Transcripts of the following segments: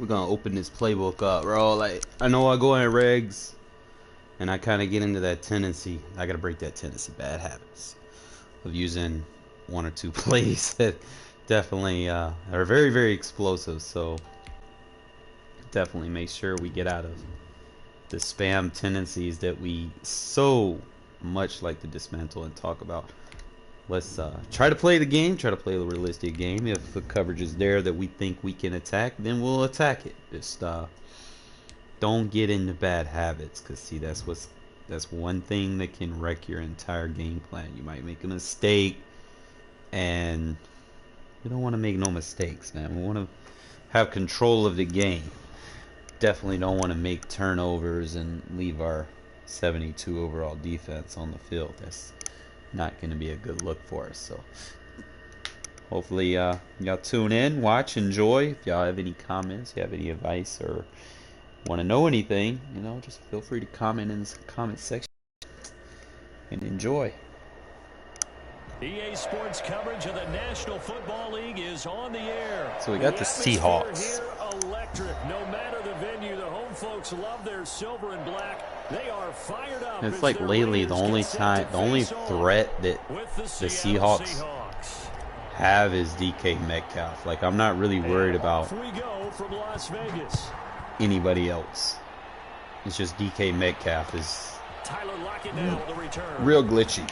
we're gonna open this playbook up, bro. Like, I know I go in regs, and I kind of get into that tendency. I gotta break that tendency, bad habits of using one or two plays that definitely are very, very explosive. So definitely make sure we get out of the spam tendencies that we so much like to dismantle and talk about. Let's try to play the game, try to play a realistic game. If the coverage is there that we think we can attack, then we'll attack it. Just don't get into bad habits, because see, that's one thing that can wreck your entire game plan. You might make a mistake, and we don't want to make no mistakes, man. We want to have control of the game. Definitely don't want to make turnovers and leave our 72 overall defense on the field. That's not going to be a good look for us. So hopefully y'all tune in, watch, enjoy. If y'all have any comments, you have any advice, or want to know anything, you know, just feel free to comment in the comment section and enjoy. EA Sports coverage of the National Football League is on the air. So we got the Seahawks. Electric. No matter the venue, the home folks love their silver and black. They are fired up. It's like lately the only threat that the Seahawks have is DK Metcalf. Like, I'm not really worried about anybody else. It's just DK Metcalf is real glitchy.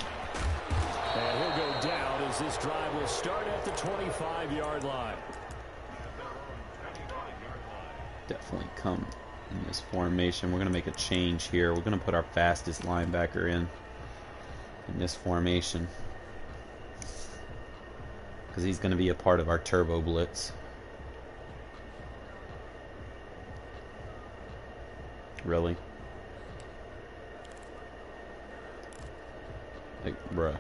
And he'll go down as this drive will start at the 25-yard line. Definitely come in this formation. We're going to make a change here. We're going to put our fastest linebacker in this formation, because he's going to be a part of our turbo blitz. Really? Like, bruh.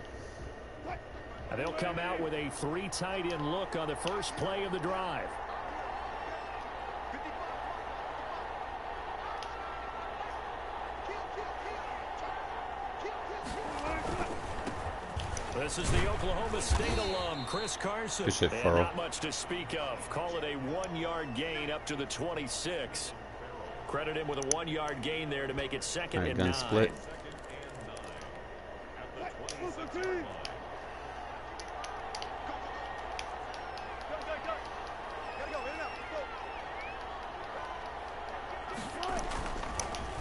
And they'll come out with a 3 tight end look on the first play of the drive. This is the Oklahoma State alum, Chris Carson. Good shit, and not much to speak of. Call it a 1-yard gain up to the 26. Credit him with a 1-yard gain there to make it second and 9. Split.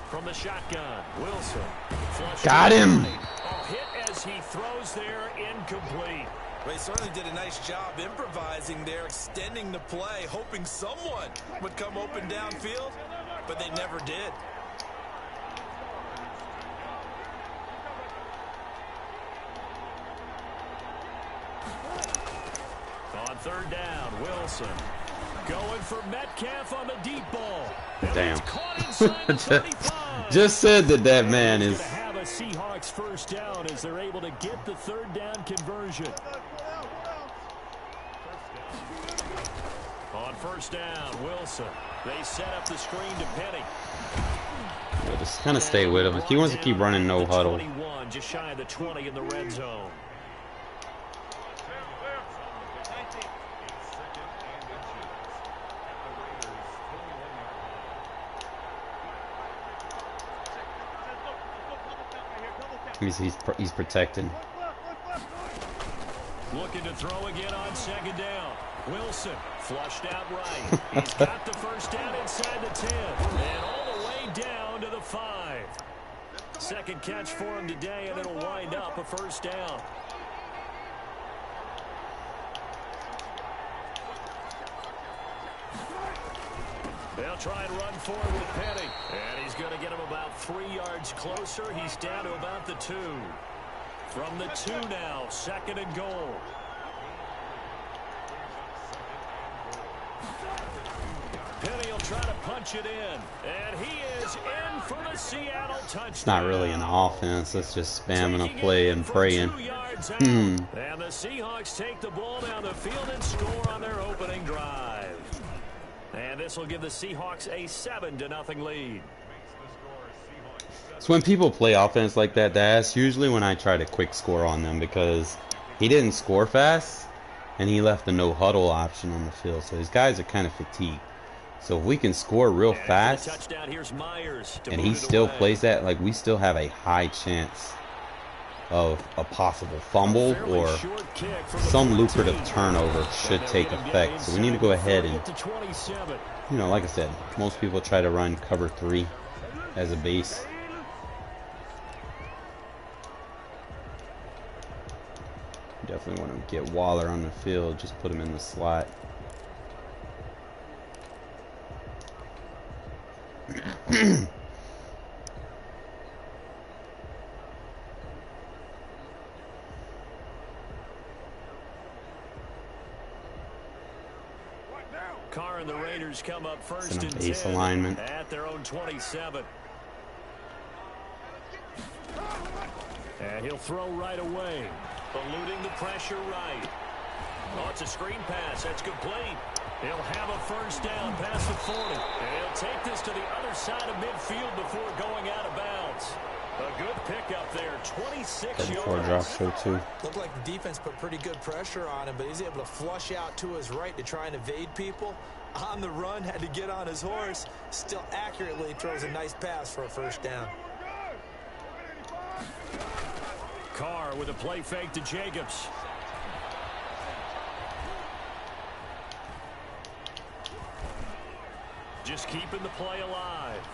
From the shotgun, Wilson. Got him. Hit as he throws there, incomplete. They certainly did a nice job improvising there, extending the play, hoping someone would come open downfield, but they never did. On third down, Wilson going for Metcalf on the deep ball. Damn. Just said that man is have a Seahawks first down as they're able to get the third down conversion. On first down, Wilson. They set up the screen to Penny. Yeah, just kind of stay with him. If he wants to keep running no huddle. 21, just shy of the 20 in the red zone. He's protecting. Looking to throw again on second down. Wilson flushed out right. He's got the first down inside the 10 and all the way down to the 5. Second catch for him today, and it'll wind up a first down. They'll try and run forward with Penny. And he's going to get him about 3 yards closer. He's down to about the 2. From the 2 now, second and goal. Penny will try to punch it in. And he is in for the Seattle touchdown. It's not really an offense. It's just spamming a play and praying. And the Seahawks take the ball down the field and score on their opening drive. And this will give the Seahawks a 7-0 lead. So when people play offense like that, that's usually when I try to quick score on them, because he didn't score fast and he left the no huddle option on the field. So these guys are kind of fatigued. So if we can score real fast, and he still plays that, like, we still have a high chance of a possible fumble or some lucrative turnover should take effect. So we need to go ahead and, you know, like I said, most people try to run cover 3 as a base. Definitely want to get Waller on the field, just put him in the slot. Carr and the Raiders come up first and base 10 alignment at their own 27. And he'll throw right away. Eluding the pressure right. Oh, it's a screen pass. That's complete. He'll have a first down past the 40. And he'll take this to the other side of midfield before going out of bounds. A good pickup there, 26 yards. Drop show too. Looked like the defense put pretty good pressure on him, but he's able to flush out to his right to try and evade people. On the run, had to get on his horse. Still accurately throws a nice pass for a first down. Carr with a play fake to Jacobs. Just keeping the play alive.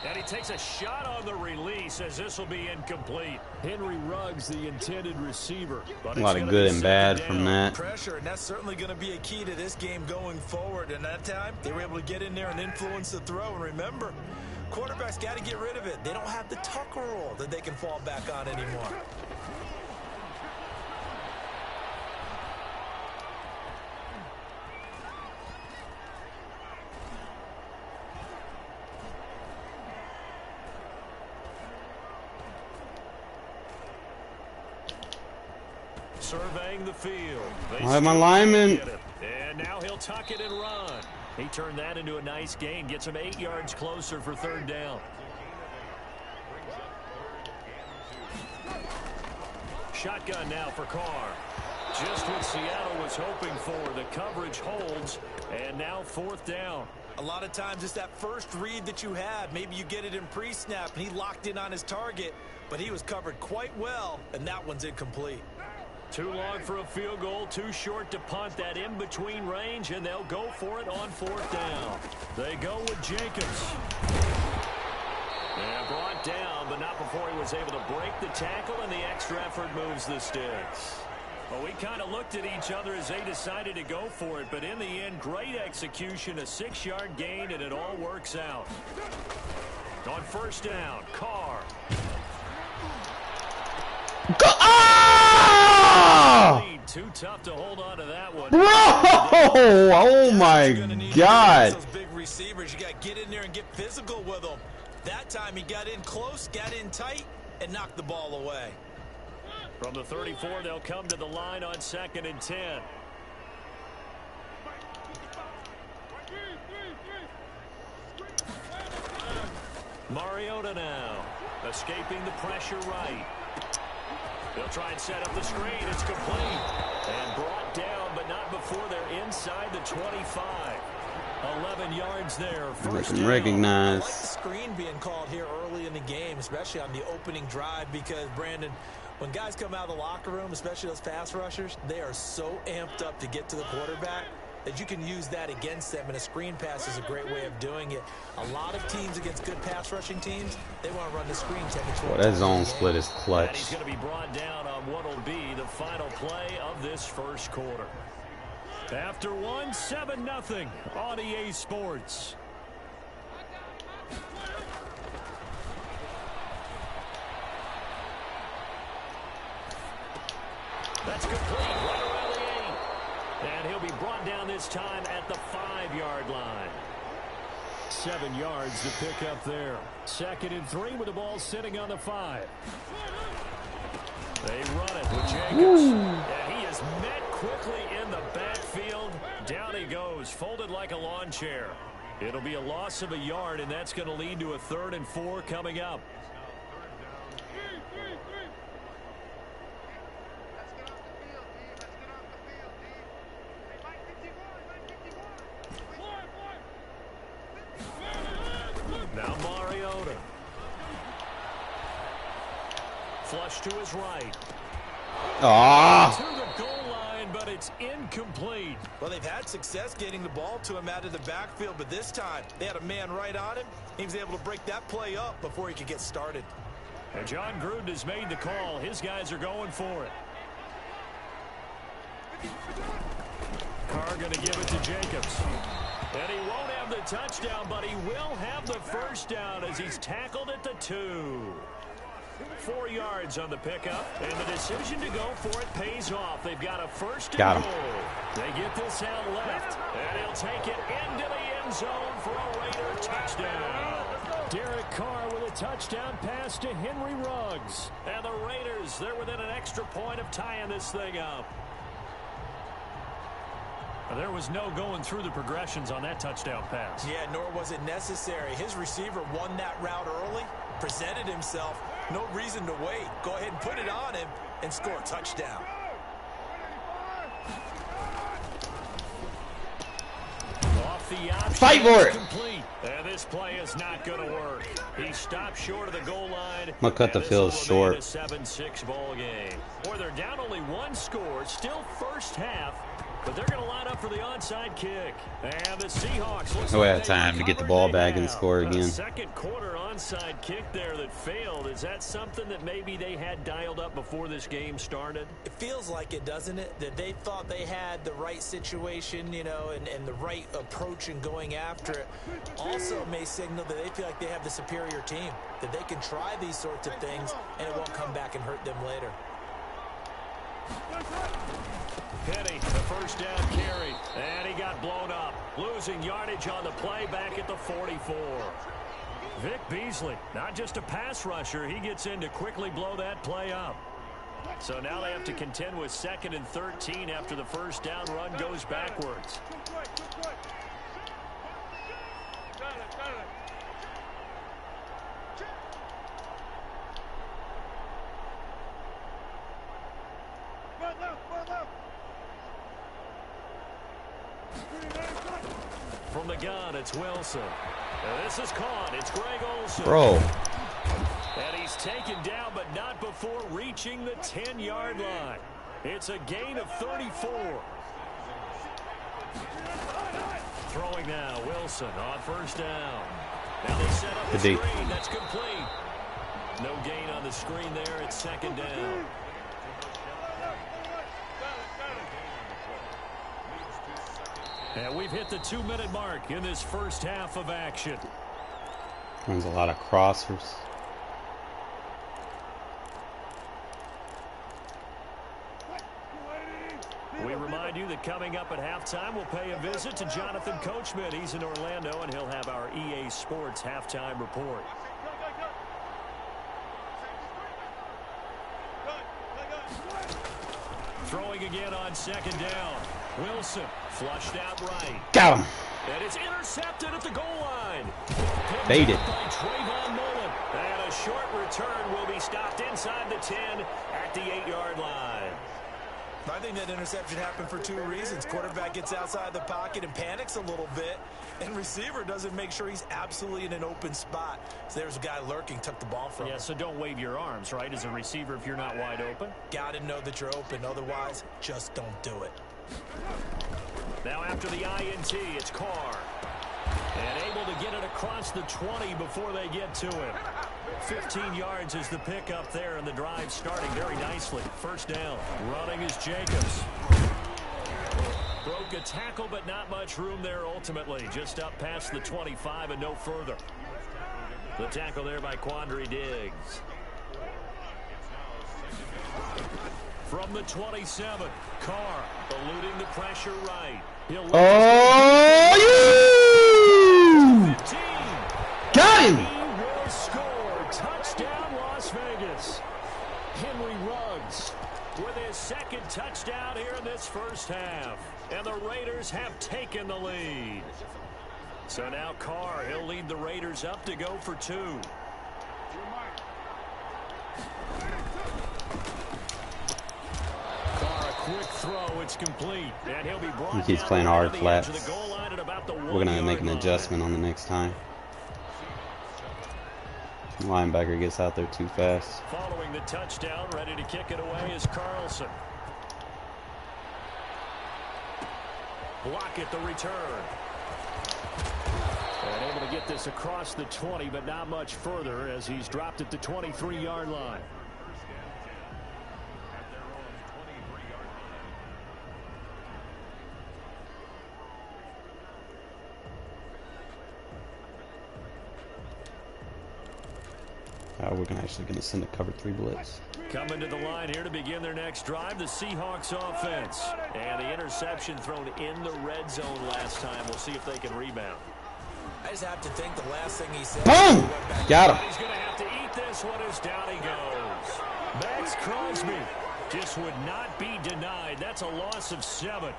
And he takes a shot on the release as this will be incomplete. Henry Ruggs, the intended receiver. But a lot of good and bad from that. Pressure, and that's certainly going to be a key to this game going forward. And that time, they were able to get in there and influence the throw. And remember, quarterbacks got to get rid of it. They don't have the tuck rule that they can fall back on anymore. Surveying the field. I have my lineman. And now he'll tuck it and run. He turned that into a nice gain. Gets him 8 yards closer for third down. Shotgun now for Carr. Just what Seattle was hoping for. The coverage holds. And now fourth down. A lot of times it's that first read that you have. Maybe you get it in pre-snap and he locked in on his target, but he was covered quite well, and that one's incomplete. Too long for a field goal, too short to punt. That in-between range, and they'll go for it on fourth down. They go with Jacobs. And brought down, but not before he was able to break the tackle, and the extra effort moves the sticks. Well, we kind of looked at each other as they decided to go for it, but in the end, great execution, a 6-yard gain, and it all works out. On first down, Carr. Too tough to hold on to that one. Bro! Oh my God. Those big receivers, you got to get in there and get physical with them. That time he got in close, got in tight, and knocked the ball away. From the 34, they'll come to the line on 2nd and 10. Mariota now, escaping the pressure right. They'll try and set up the screen. It's complete. And brought down, but not before they're inside the 25. 11 yards there. First down. Recognize. I like the screen being called here early in the game, especially on the opening drive, because, Brandon, when guys come out of the locker room, especially those pass rushers, they are so amped up to get to the quarterback that you can use that against them, and a screen pass is a great way of doing it. A lot of teams against good pass rushing teams, they want to run the screen 10 to 12 Well, that zone split is clutch. And he's going to be brought down on what will be the final play of this first quarter. After one, 7-0 on EA Sports. That's complete right around the 8. And he'll be brought down this time at the 5-yard line. 7 yards to pick up there. 2nd and 3 with the ball sitting on the 5. They run it with Jacobs. And he is met quickly in the backfield. Down he goes, folded like a lawn chair. It'll be a loss of a yard, and that's going to lead to a 3rd and 4 coming up. rush to his right. Ah! To the goal line, but it's incomplete. Well, they've had success getting the ball to him out of the backfield, but this time they had a man right on him. He was able to break that play up before he could get started. And John Gruden has made the call. His guys are going for it. Carr going to give it to Jacobs. And he won't have the touchdown, but he will have the first down as he's tackled at the 2. 4 yards on the pickup, and the decision to go for it pays off. They've got a first and goal. They get this out left, and he'll take it into the end zone for a Raider touchdown. Derek Carr with a touchdown pass to Henry Ruggs. And the Raiders, they're within an extra point of tying this thing up. There was no going through the progressions on that touchdown pass. Yeah, nor was it necessary. His receiver won that route early, presented himself. No reason to wait. Go ahead and put it on him and score a touchdown. Off the option. Fight for it. Complete. And this play is not going to work. He stopped short of the goal line. I'm gonna cut the field short. A 7-6 ball game. Boy, they're down only 1 score. Still first half. But they're going to line up for the onside kick. And the Seahawks. We had time to get the ball back and score again. Second quarter onside kick there that failed. Is that something that maybe they had dialed up before this game started? It feels like it, doesn't it? That they thought they had the right situation, you know, and the right approach in going after it. Also may signal that they feel like they have the superior team, that they can try these sorts of things and it won't come back and hurt them later. Penny, the first down carry, and he got blown up. Losing yardage on the play back at the 44. Vic Beasley, not just a pass rusher, he gets in to quickly blow that play up. So now they have to contend with 2nd and 13 after the first down run goes backwards. From the gun, it's Wilson. And this is caught. It's Greg Olsen. Bro. And he's taken down, but not before reaching the 10-yard line. It's a gain of 34. Throwing now, Wilson on first down. Now they set up the screen. That's complete. No gain on the screen there. It's 2nd down. And we've hit the 2-minute mark in this first half of action. There's a lot of crossers. We remind you that coming up at halftime, we'll pay a visit to Jonathan Coachman. He's in Orlando, and he'll have our EA Sports halftime report. Throwing again on 2nd down. Wilson flushed out right. Got him. And it's intercepted at the goal line. Baited. By Trayvon Mullen. And a short return will be stopped inside the 10 at the 8-yard line. I think that interception happened for 2 reasons. Quarterback gets outside the pocket and panics a little bit, and receiver doesn't make sure he's absolutely in an open spot. So there's a guy lurking, took the ball from him. Yeah, so don't wave your arms, right, as a receiver if you're not wide open. Got to know that you're open. Otherwise, just don't do it. Now after the INT, it's Carr. And able to get it across the 20 before they get to him. 15 yards is the pickup there, and the drive starting very nicely. First down. Running is Jacobs. Broke a tackle, but not much room there ultimately. Just up past the 25 and no further. The tackle there by Quandre Diggs. From the 27, Carr eluding the pressure right. Oh, you! 15. Got him! He will score. Touchdown, Las Vegas. Henry Ruggs with his 2nd touchdown here in this first half. And the Raiders have taken the lead. So now Carr, he'll lead the Raiders up to go for 2. Quick throw, it's complete, and he'll be brought. He keeps playing hard flats. We're gonna make an adjustment on the next time. Linebacker gets out there too fast. Following the touchdown, ready to kick it away is Carson. Block at the return. And able to get this across the 20, but not much further as he's dropped at the 23-yard line. We're actually going to send a cover 3 blitz. Coming to the line here to begin their next drive, the Seahawks offense. And the interception thrown in the red zone last time. We'll see if they can rebound. I just have to think the last thing he said. Boom! Got him. He's going to have to eat this one as down he goes. Max Crosby just would not be denied. That's a loss of 7.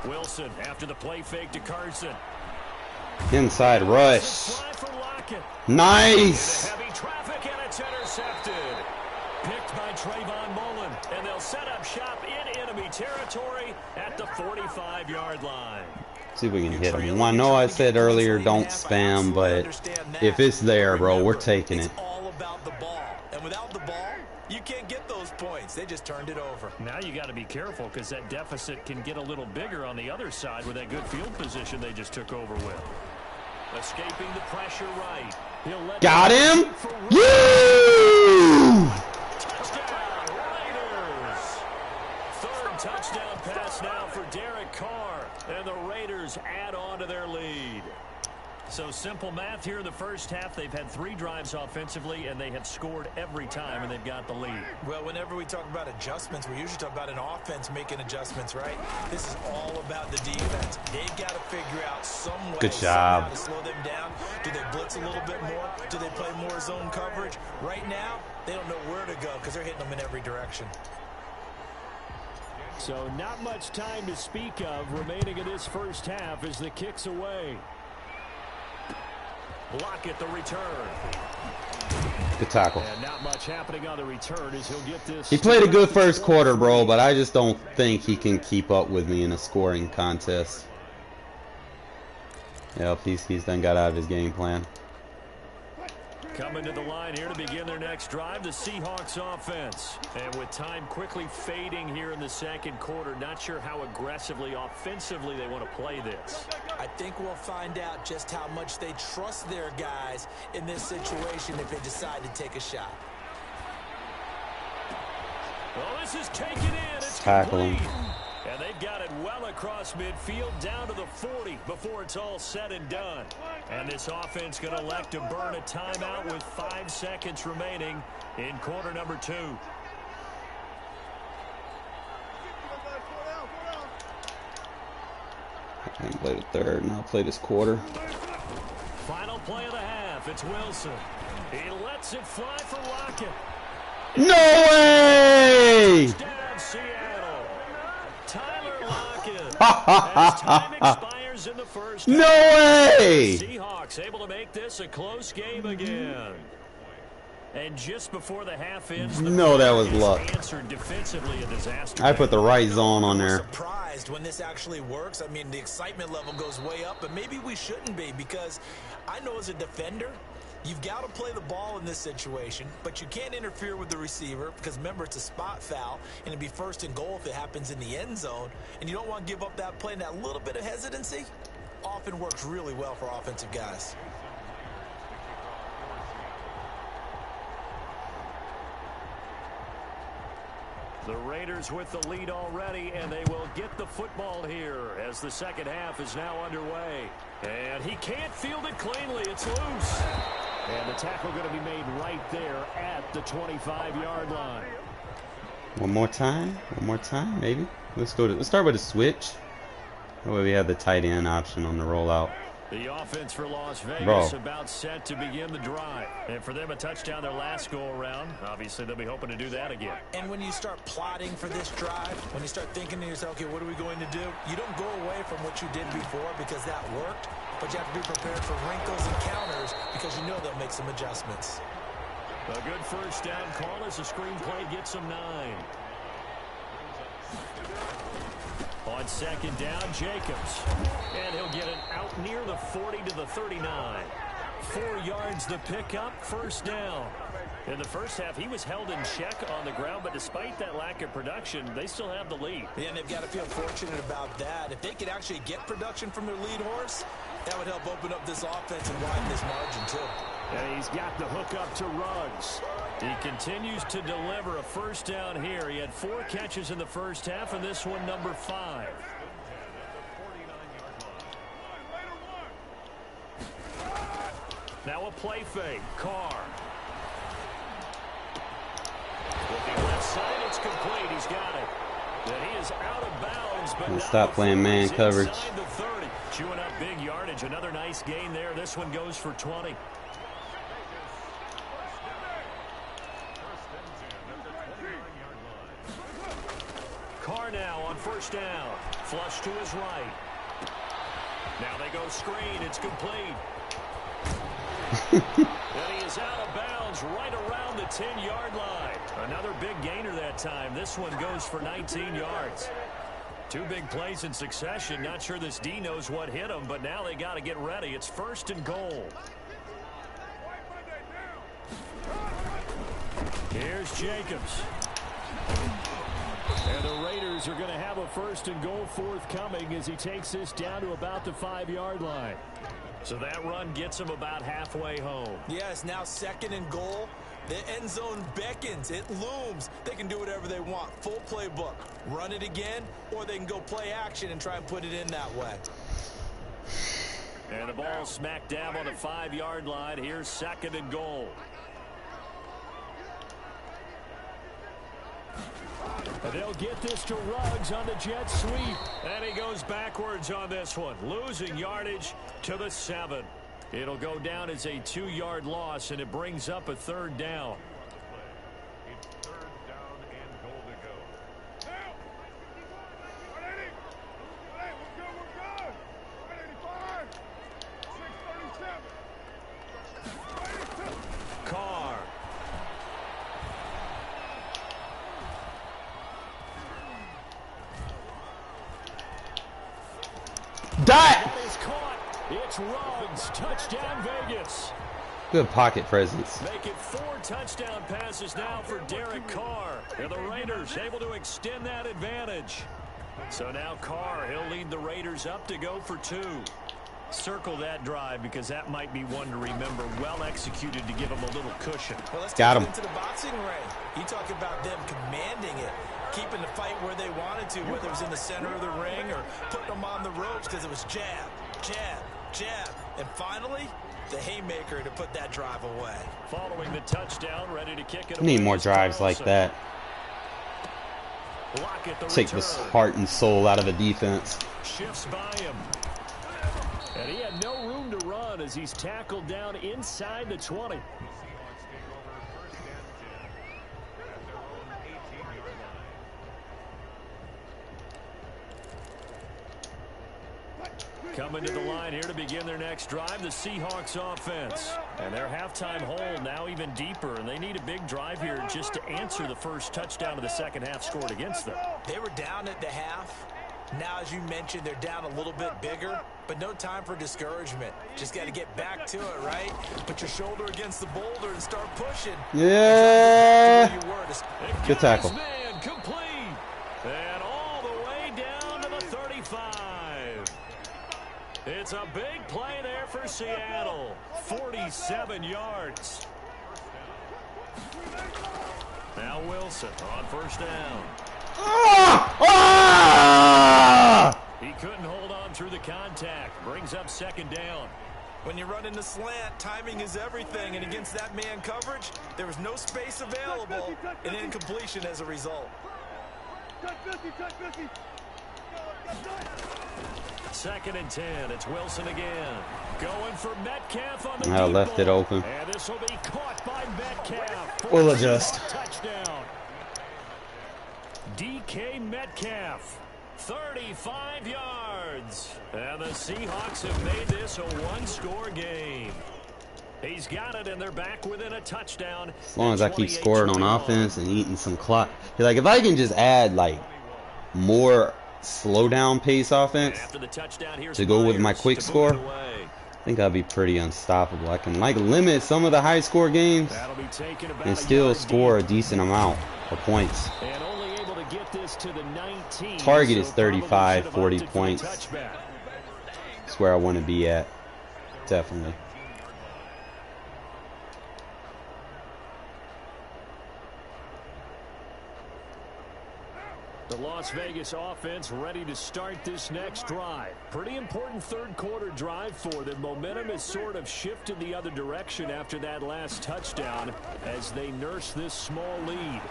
Wilson after the play fake to Carson. Inside rush. Nice. Heavy traffic and it's intercepted. Picked by Trayvon Mullen, and they'll set up shop in enemy territory at the 45-yard line. See if we can hit him. I know I said earlier don't spam, but if it's there, bro, we're taking it. It's all about the ball, and without the ball, you can't get those points. They just turned it over. Now you got to be careful because that deficit can get a little bigger on the other side with that good field position they just took over with. Escaping the pressure right. He'll let Got him! Woo! Touchdown, Raiders! Third touchdown pass now for Derek Carr. And the Raiders add on to their lead. So simple math here in the first half. They've had 3 drives offensively, and they have scored every time, and they've got the lead. Well, whenever we talk about adjustments, we usually talk about an offense making adjustments, right? This is all about the defense. They've got to figure out some way Good job. to slow them down. Do they blitz a little bit more? Do they play more zone coverage? Right now, they don't know where to go because they're hitting them in every direction. So not much time to speak of remaining in this first half as the kick's away. Block at the return. Good tackle. And not much happening on the return as he'll get this. He played a good first quarter, bro, but I just don't think he can keep up with me in a scoring contest. Yep, he's done got out of his game plan. Coming to the line here to begin their next drive, the Seahawks offense. And with time quickly fading here in the second quarter, not sure how aggressively, offensively they want to play this. I think we'll find out just how much they trust their guys in this situation if they decide to take a shot. Well, this is taken in. It's Tackle him. And they've got it well across midfield down to the 40 before it's all said and done. And this offense going to elect to burn a timeout with 5 seconds remaining in quarter number 2. I can play the third, and I'll play this quarter. Final play of the half. It's Wilson. He lets it fly for Lockett. No way! Touchdown, Seattle. Tyler Lockett. As time expires in the first half. No way! Seahawks able to make this a close game again. And just before the half ends, No, that was luck. answered defensively a disaster. I put the right zone on there. Surprised when this actually works. I mean, the excitement level goes way up, but maybe we shouldn't be because I know as a defender, you've got to play the ball in this situation, but you can't interfere with the receiver because, remember, it's a spot foul, and it'd be first and goal if it happens in the end zone, and you don't want to give up that play, and that little bit of hesitancy often works really well for offensive guys. The Raiders with the lead already, and they will get the football here as the second half is now underway. And he can't field it cleanly. It's loose. And the tackle going to be made right there at the 25-yard line. One more time, maybe. Let's start with a switch. That way we have the tight end option on the rollout. The offense for Las Vegas about set to begin the drive. And for them, a touchdown their last go-around. Obviously, they'll be hoping to do that again. And when you start plotting for this drive, when you start thinking to yourself, okay, what are we going to do? You don't go away from what you did before because that worked, but you have to be prepared for wrinkles and counters because you know they'll make some adjustments. A good first down call as the screenplay gets them 9. On second down, Jacobs. And he'll get it out near the 40 to the 39. 4 yards the pickup, first down. In the first half, he was held in check on the ground, but despite that lack of production, they still have the lead. Yeah, and they've got to feel fortunate about that. If they could actually get production from their lead horse, that would help open up this offense and widen this margin, too. And he's got the hook up to Ruggs. He continues to deliver a first down here. He had 4 catches in the first half, and this one number 5. Now a play fake. Carr. Looking left side, it's complete. He's got it. And he is out of bounds, but stop playing man coverage. Inside the 30. Chewing up big yardage. Another nice gain there. This one goes for 20. Carr now on first down. Flush to his right. Now they go screen. It's complete. And he is out of bounds right around the 10-yard line. Another big gainer that time. This one goes for 19 yards. 2 big plays in succession. Not sure this D knows what hit him, but now they got to get ready. It's first and goal. Here's Jacobs. And the Raiders are going to have a first and goal forthcoming as he takes this down to about the 5-yard line. So that run gets him about halfway home. Yes, now second and goal. The end zone beckons. It looms. They can do whatever they want. Full playbook. Run it again, or they can go play action and try and put it in that way. And the ball smack dab on the 5-yard line. Here's second and goal. And they'll get this to Ruggs on the jet sweep. And he goes backwards on this one, losing yardage to the 7. It'll go down as a 2-yard loss, and it brings up a third down. It's third down and goal to go. Now! 180! Hey, we're good! 185! 637! Carr. That is caught. It's Ruggs. Touchdown, Vegas. Good pocket presence. Make it 4 touchdown passes now for Derek Carr. And the Raiders able to extend that advantage. So now Carr, he'll lead the Raiders up to go for 2. Circle that drive because that might be one to remember. Well executed to give him a little cushion. Well, let's Got take him. it into the boxing ring. You talk about them commanding it, keeping the fight where they wanted to, whether it was in the center of the ring or putting them on the ropes because it was jab, jab, jab. And finally, the haymaker to put that drive away. Following the touchdown, ready to kick it We need away more is drives like Carson. that. Block at the Take the return. heart and soul out of the defense. Shifts by him. And he had no room to run as he's tackled down inside the 20. Coming to the line here to begin their next drive, the Seahawks offense. And their halftime hole now even deeper, and they need a big drive here just to answer the first touchdown of the second half scored against them. They were down at the half. Now, as you mentioned, they're down a little bit bigger, but no time for discouragement. Just got to get back to it, right? Put your shoulder against the boulder and start pushing. Yeah. And try to get back to where you were. Good tackle. Man, complete. And all the way down to the 35. It's a big play there for Seattle. 47 yards. Now Wilson on first down. He couldn't hold on through the contact. Brings up second down. When you run in the slant, timing is everything. And against that man coverage, there was no space available and incompletion as a result. Second and 10. It's Wilson again. Going for Metcalf on the I deep left it ball. open. And this will be caught by Metcalf. We'll adjust. Touchdown. DK Metcalf. 35 yards. And the Seahawks have made this a one-score game. He's got it, and they're back within a touchdown. As long as I keep scoring on offense and eating some clock. Like, if I can just add, like, more slow down pace offense After the touchdown, here's to go with my Myers quick to score, move it away. I think I'll be pretty unstoppable. I can like limit some of the high score games That'll be taken about and a still yard score a deep. decent amount of points. And only able to get this to the 19. Target is so probably 35, should have 40 opted for the points. touchback. That's where I want to be at. Definitely. The Las Vegas offense ready to start this next drive. Pretty important third quarter drive for them. Momentum has sort of shifted the other direction after that last touchdown as they nurse this small lead.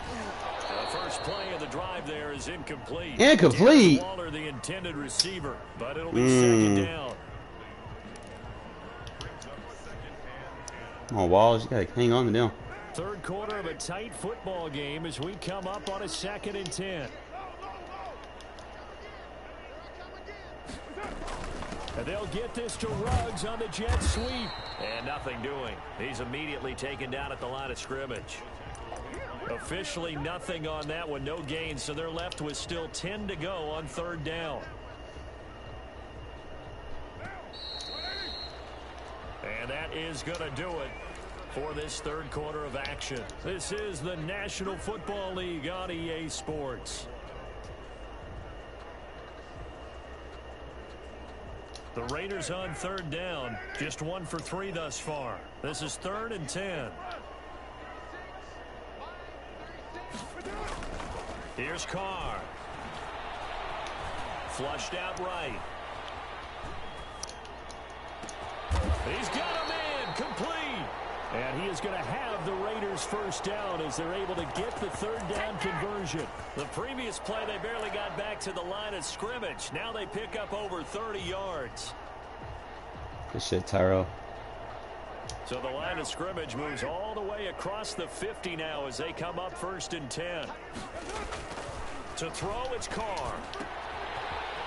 The first play of the drive there is incomplete. Incomplete? Waller, the intended receiver, but it'll be second down. Come on, Walls, you gotta hang on to them. Third quarter of a tight football game as we come up on a 2nd and 10. And they'll get this to Ruggs on the jet sweep. And nothing doing. He's immediately taken down at the line of scrimmage. Officially nothing on that one, no gain, so they're left with still 10 to go on 3rd down. And that is going to do it for this third quarter of action. This is the National Football League on EA Sports. The Raiders on 3rd down, just 1 for 3 thus far. This is 3rd and 10. Here's Carr. Flushed out right. He's got a man complete. And he is going to have the Raiders first down as they're able to get the 3rd down conversion. The previous play, they barely got back to the line of scrimmage. Now they pick up over 30 yards. Good shit, Tyrell. So the line of scrimmage moves all the way across the 50 now as they come up 1st and 10. To throw, it's Carr.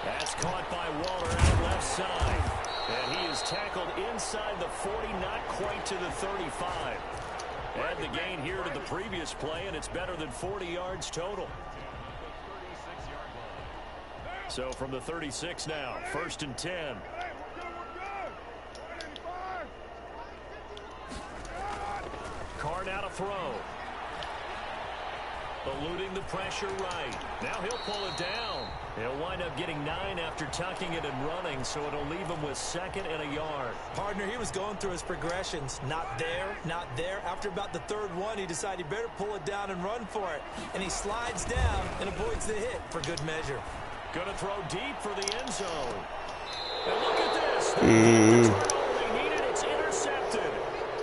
That's caught by Waller out left side. And he is tackled inside the 40, not quite to the 35. Add the gain here to the previous play, and it's better than 40 yards total. So from the 36 now, 1st and 10. Carr now to throw. Eluding the pressure right. Now he'll pull it down. He'll wind up getting 9 after tucking it and running, so it'll leave him with 2nd and a yard. Partner, he was going through his progressions. Not there, not there. After about the 3rd one, he decided he better pull it down and run for it. And he slides down and avoids the hit for good measure. Going to throw deep for the end zone. And look at this. They needed. It's intercepted.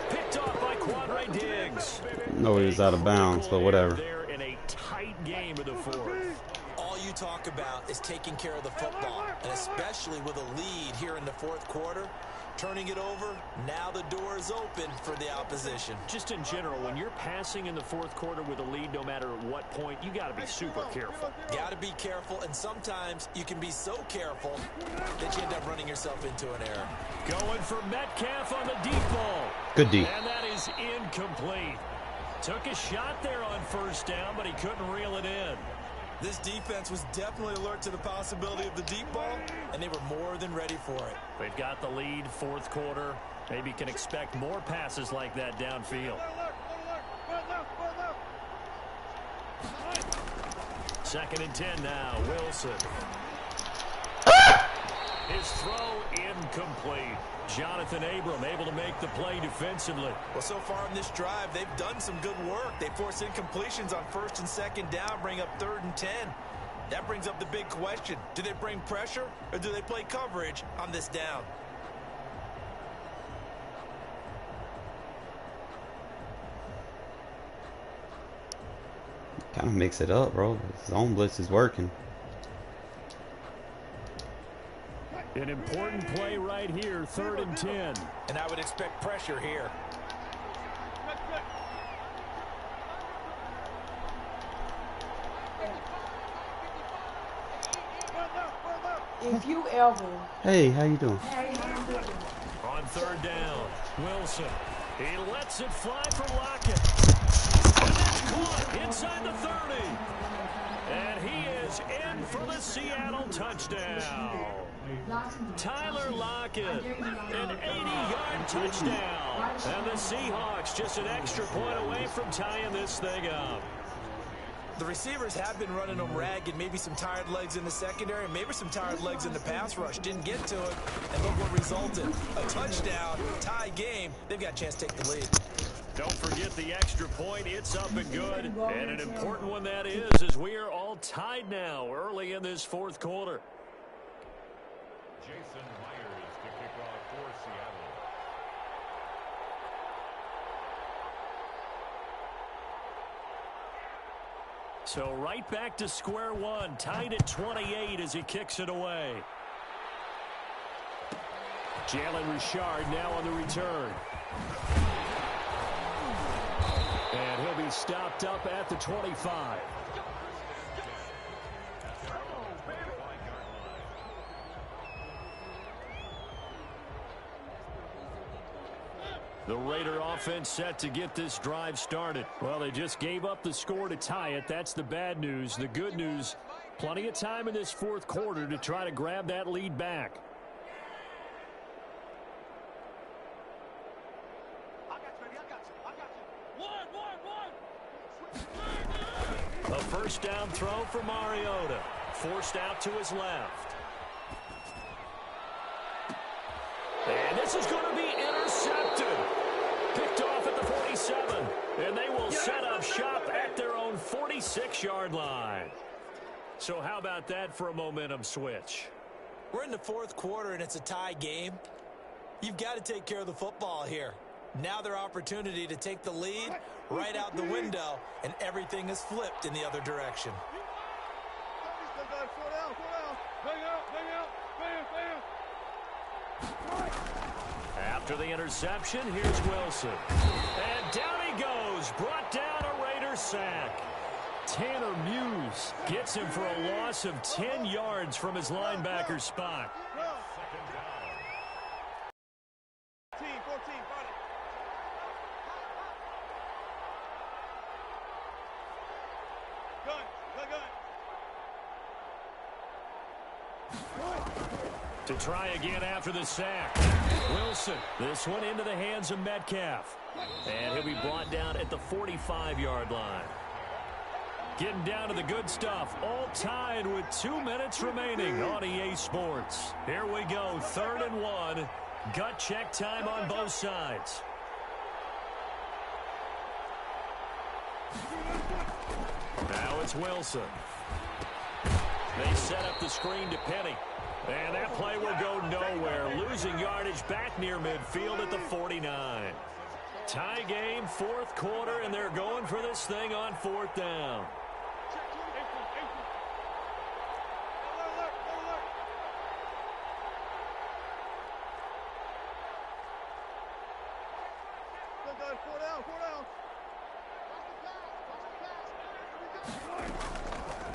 Picked off by Quadre Diggs. No, he was out of bounds, but whatever. They're in a tight game of the 4th. All you talk about is taking care of the football, and especially with a lead here in the 4th quarter, turning it over, now the door is open for the opposition. Just in general, when you're passing in the 4th quarter with a lead, no matter at what point, you got to be super careful. Got to be careful, and sometimes you can be so careful that you end up running yourself into an error. Going for Metcalf on the deep ball. Good D. And that is incomplete. Took a shot there on 1st down, but he couldn't reel it in. This defense was definitely alert to the possibility of the deep ball, and they were more than ready for it. They've got the lead, 4th quarter. Maybe can expect more passes like that downfield. 2nd and 10 now, Wilson. His throw incomplete. Jonathan Abram able to make the play defensively. Well, so far in this drive, they've done some good work. They force incompletions on 1st and 2nd down, bring up 3rd and 10. That brings up the big question. Do they bring pressure or do they play coverage on this down? Kind of mix it up, bro. Zone blitz is working. An important play right here, 3rd and 10. And I would expect pressure here. If you ever... Hey, how you doing? On 3rd down, Wilson. He lets it fly for Lockett. And that's caught inside the 30. And he is in for the Seattle touchdown. Tyler Lockett, an 80-yard touchdown. And the Seahawks just an extra point away from tying this thing up. The receivers have been running them ragged, maybe some tired legs in the secondary, maybe some tired legs in the pass rush. Didn't get to it, and look what resulted. A touchdown, tie game. They've got a chance to take the lead. Don't forget the extra point. It's up and good, and an important one that is, as we are all tied now early in this fourth quarter. Jason Myers to kick off for Seattle. So right back to square one, tied at 28 as he kicks it away. Jalen Richard now on the return. And he'll be stopped up at the 25. The Raider offense set to get this drive started. Well, they just gave up the score to tie it. That's the bad news. The good news, plenty of time in this fourth quarter to try to grab that lead back. A first down throw for Mariota. Forced out to his left. And this is going to be intercepted. Picked off at the 47. And they will set up shop at their own 46-yard line. So how about that for a momentum switch? We're in the fourth quarter, and it's a tie game. You've got to take care of the football here. Now their opportunity to take the lead right out the window, and everything is flipped in the other direction. After the interception, here's Wilson. And down he goes. Brought down a Raider sack. Tanner Muse gets him for a loss of 10 yards from his linebacker spot. To try again after the sack. Wilson, this one into the hands of Metcalf. And he'll be brought down at the 45-yard line. Getting down to the good stuff. All tied with 2 minutes remaining on EA Sports. Here we go, 3rd and 1. Gut check time on both sides. Now it's Wilson. They set up the screen to Penny. And that play will go nowhere. Losing yardage back near midfield at the 49. Tie game, fourth quarter, and they're going for this thing on 4th down.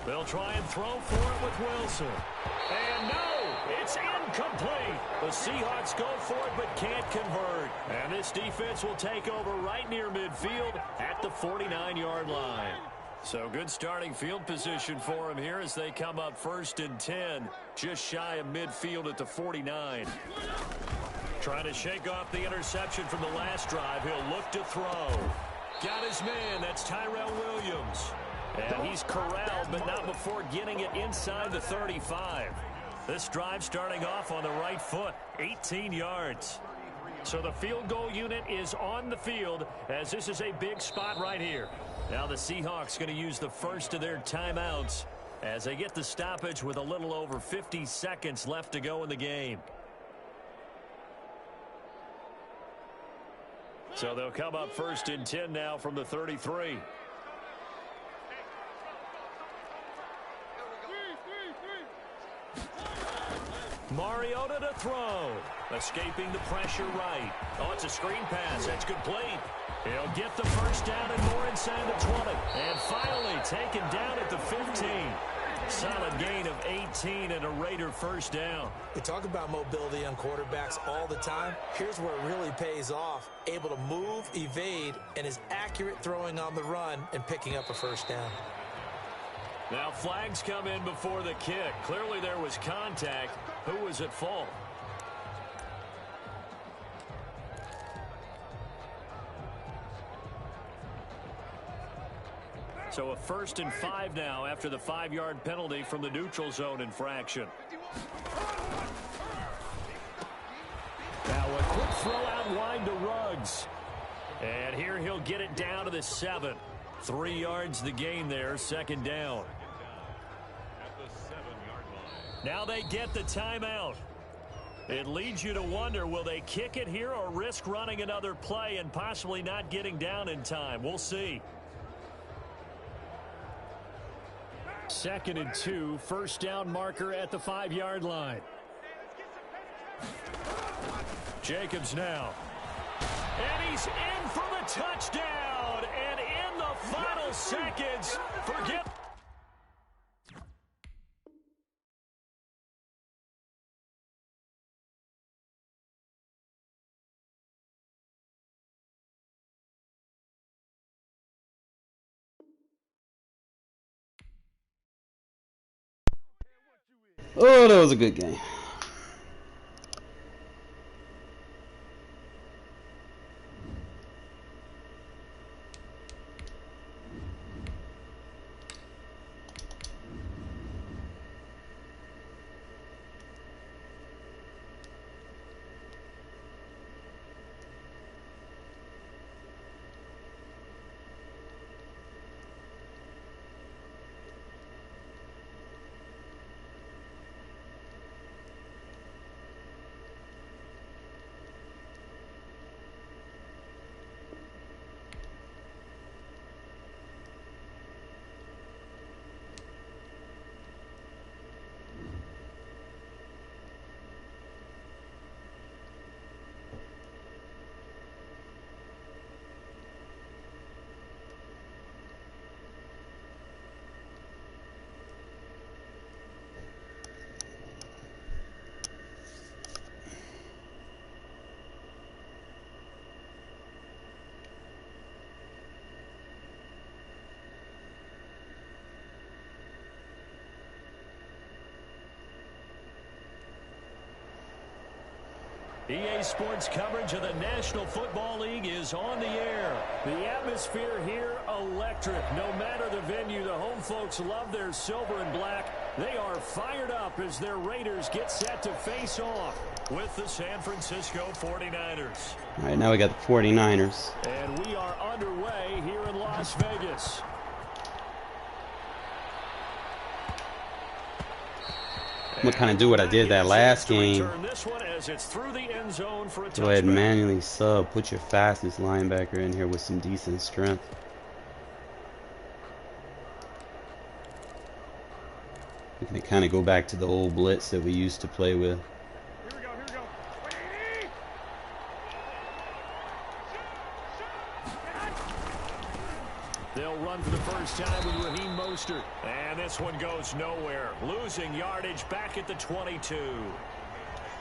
They'll try and throw for it with Wilson. And no, it's incomplete. The Seahawks go for it but can't convert. And this defense will take over right near midfield at the 49-yard line. So good starting field position for him here as they come up 1st and 10, just shy of midfield at the 49. Trying to shake off the interception from the last drive. He'll look to throw. Got his man. That's Tyrell Williams. And he's corralled, but not before getting it inside the 35. This drive starting off on the right foot, 18 yards. So the field goal unit is on the field as this is a big spot right here. Now the Seahawks going to use the first of their timeouts as they get the stoppage with a little over 50 seconds left to go in the game. So they'll come up 1st and 10 now from the 33. Mariota to throw. Escaping the pressure right. Oh, it's a screen pass. That's complete. He'll get the first down and more inside the 20. And finally taken down at the 15. Solid gain of 18 and a Raider first down. We talk about mobility on quarterbacks all the time. Here's where it really pays off. Able to move, evade, and is accurate throwing on the run and picking up a first down. Now flags come in before the kick. Clearly there was contact. Who was at fault? So a 1st and 5 now after the 5-yard penalty from the neutral zone infraction. Now a quick throw out wide to Ruggs. And here he'll get it down to the 7. 3 yards the gain there, 2nd down. At the 7-yard line. Now they get the timeout. It leads you to wonder, will they kick it here or risk running another play and possibly not getting down in time? We'll see. 2nd and 2, first down marker at the 5-yard line. Jacobs now. And he's in for the touchdown. And in the final seconds, forget. Oh, that was a good game. EA Sports coverage of the National Football League is on the air. The atmosphere here, electric. No matter the venue, the home folks love their silver and black. They are fired up as their Raiders get set to face off with the San Francisco 49ers. All right, now we got the 49ers. And we are underway here in Las Vegas. I'm gonna kind of do what I did that last game. Go ahead and manually sub. Put your fastest linebacker in here with some decent strength. We can kind of go back to the old blitz that we used to play with. They'll run for the first time with Raheem Mostert. And this one goes nowhere. Losing yardage back at the 22.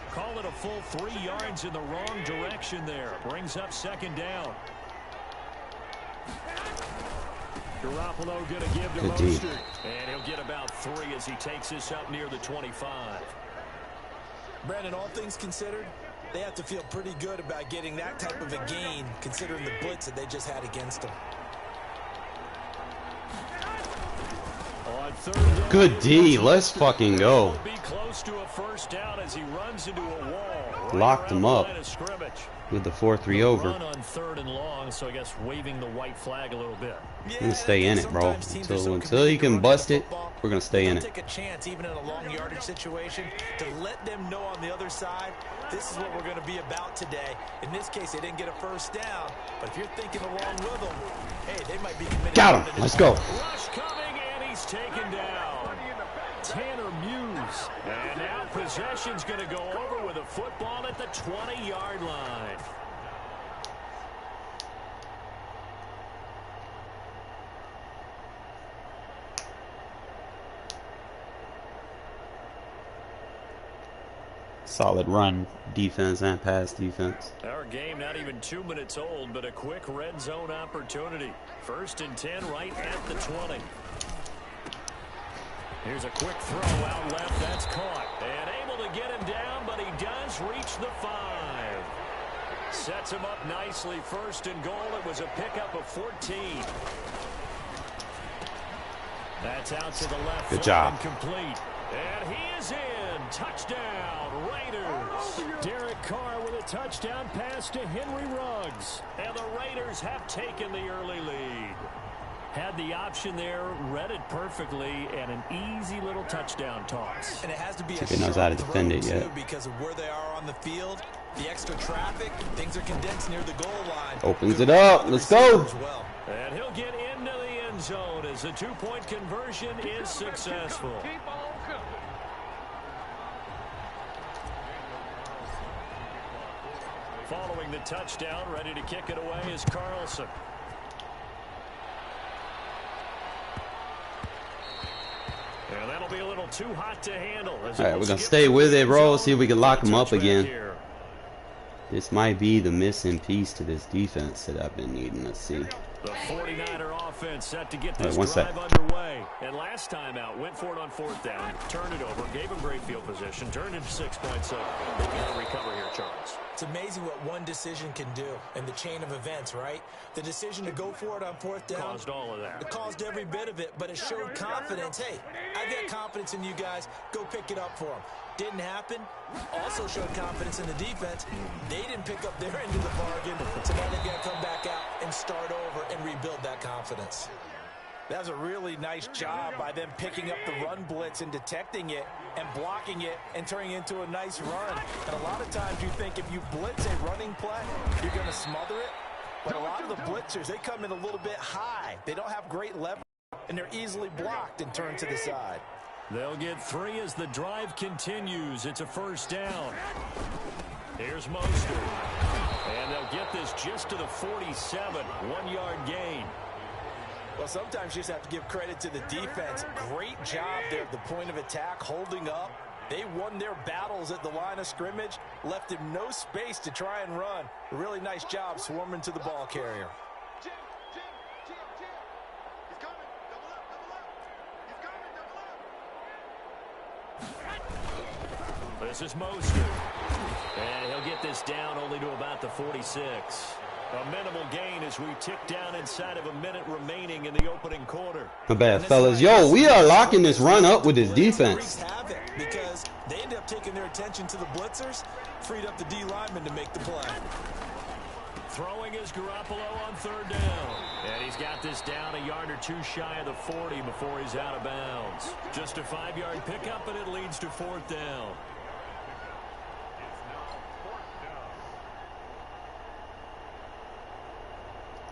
Call it a full 3 yards in the wrong direction there. Brings up 2nd down. Garoppolo going to give to Mostert. And he'll get about 3 as he takes this up near the 25. Brandon, all things considered, they have to feel pretty good about getting that type of a gain considering the blitz that they just had against them. Good D. Let's fucking go. Locked him up with the 4-3 over. Run on 3rd and long, so I guess waving the white flag a little bit. We're gonna stay in it, bro. Until he can bust it, we're gonna stay in it. Take a chance, even in a long yardage situation, to let them know on the other side, this is what we're going to be about today. In this case, they didn't get a first down, but if you're thinking along with them, hey, they might be committed. Got him. Let's go. Rush coming, and he's taken down. Tanner Muse. And now possession's going to go over with a football at the 20-yard line. Solid run defense and pass defense. Our game not even 2 minutes old, but a quick red zone opportunity. 1st and 10 right at the 20. Here's a quick throw out left. That's caught. And able to get him down, but he does reach the 5. Sets him up nicely. 1st and goal. It was a pickup of 14. That's out to the left. Good job. Complete. And he is in. Touchdown, Raiders. Derek Carr with a touchdown pass to Henry Ruggs. And the Raiders have taken the early lead. Had the option there, read it perfectly, and an easy little touchdown toss. And it has to be he knows how to defend it yet. Because of where they are on the field, the extra traffic, things are condensed near the goal line. Opens it up. Let's go. Well. And he'll get into the end zone as the 2-point conversion is successful. Following the touchdown, ready to kick it away is Carson. And that'll be a little too hot to handle. All right, we're going to stay with it, bro. See if we can lock him up again. This might be the missing piece to this defense that I've been needing. Let's see. The 49er offense set to get this drive underway. And last time out, went for it on 4th down, turned it over, gave him great field position, turned into 6 points. So they got to recover here, Charles. It's amazing what one decision can do in the chain of events, right? The decision to go for it on 4th down caused all of that. It caused every bit of it, but it showed confidence. Hey, I got confidence in you guys. Go pick it up for them. Didn't happen. Also showed confidence in the defense. They didn't pick up their end of the bargain, so now they've got to come back out and start over and rebuild that confidence. That was a really nice job by them picking up the run blitz and detecting it and blocking it and turning it into a nice run. And a lot of times you think if you blitz a running play, you're going to smother it. But a lot of the blitzers, they come in a little bit high. They don't have great leverage, and they're easily blocked and turned to the side. They'll get 3 as the drive continues. It's a 1st down. Here's Mostert. And they'll get this just to the 47. 1-yard gain. Well, sometimes you just have to give credit to the defense. Great job there at the point of attack, holding up. They won their battles at the line of scrimmage, left him no space to try and run. A really nice job swarming to the ball carrier. This is Mostert. And he'll get this down only to about the 46. A minimal gain as we tick down inside of a minute remaining in the opening quarter. Not bad, fellas. Yo, we are locking this run up with this defense. Because they ended up taking their attention to the blitzers, freed up the D lineman to make the play. Throwing is Garoppolo on 3rd down. And he's got this down a yard or 2 shy of the 40 before he's out of bounds. Just a 5-yard pickup, and it leads to 4th down.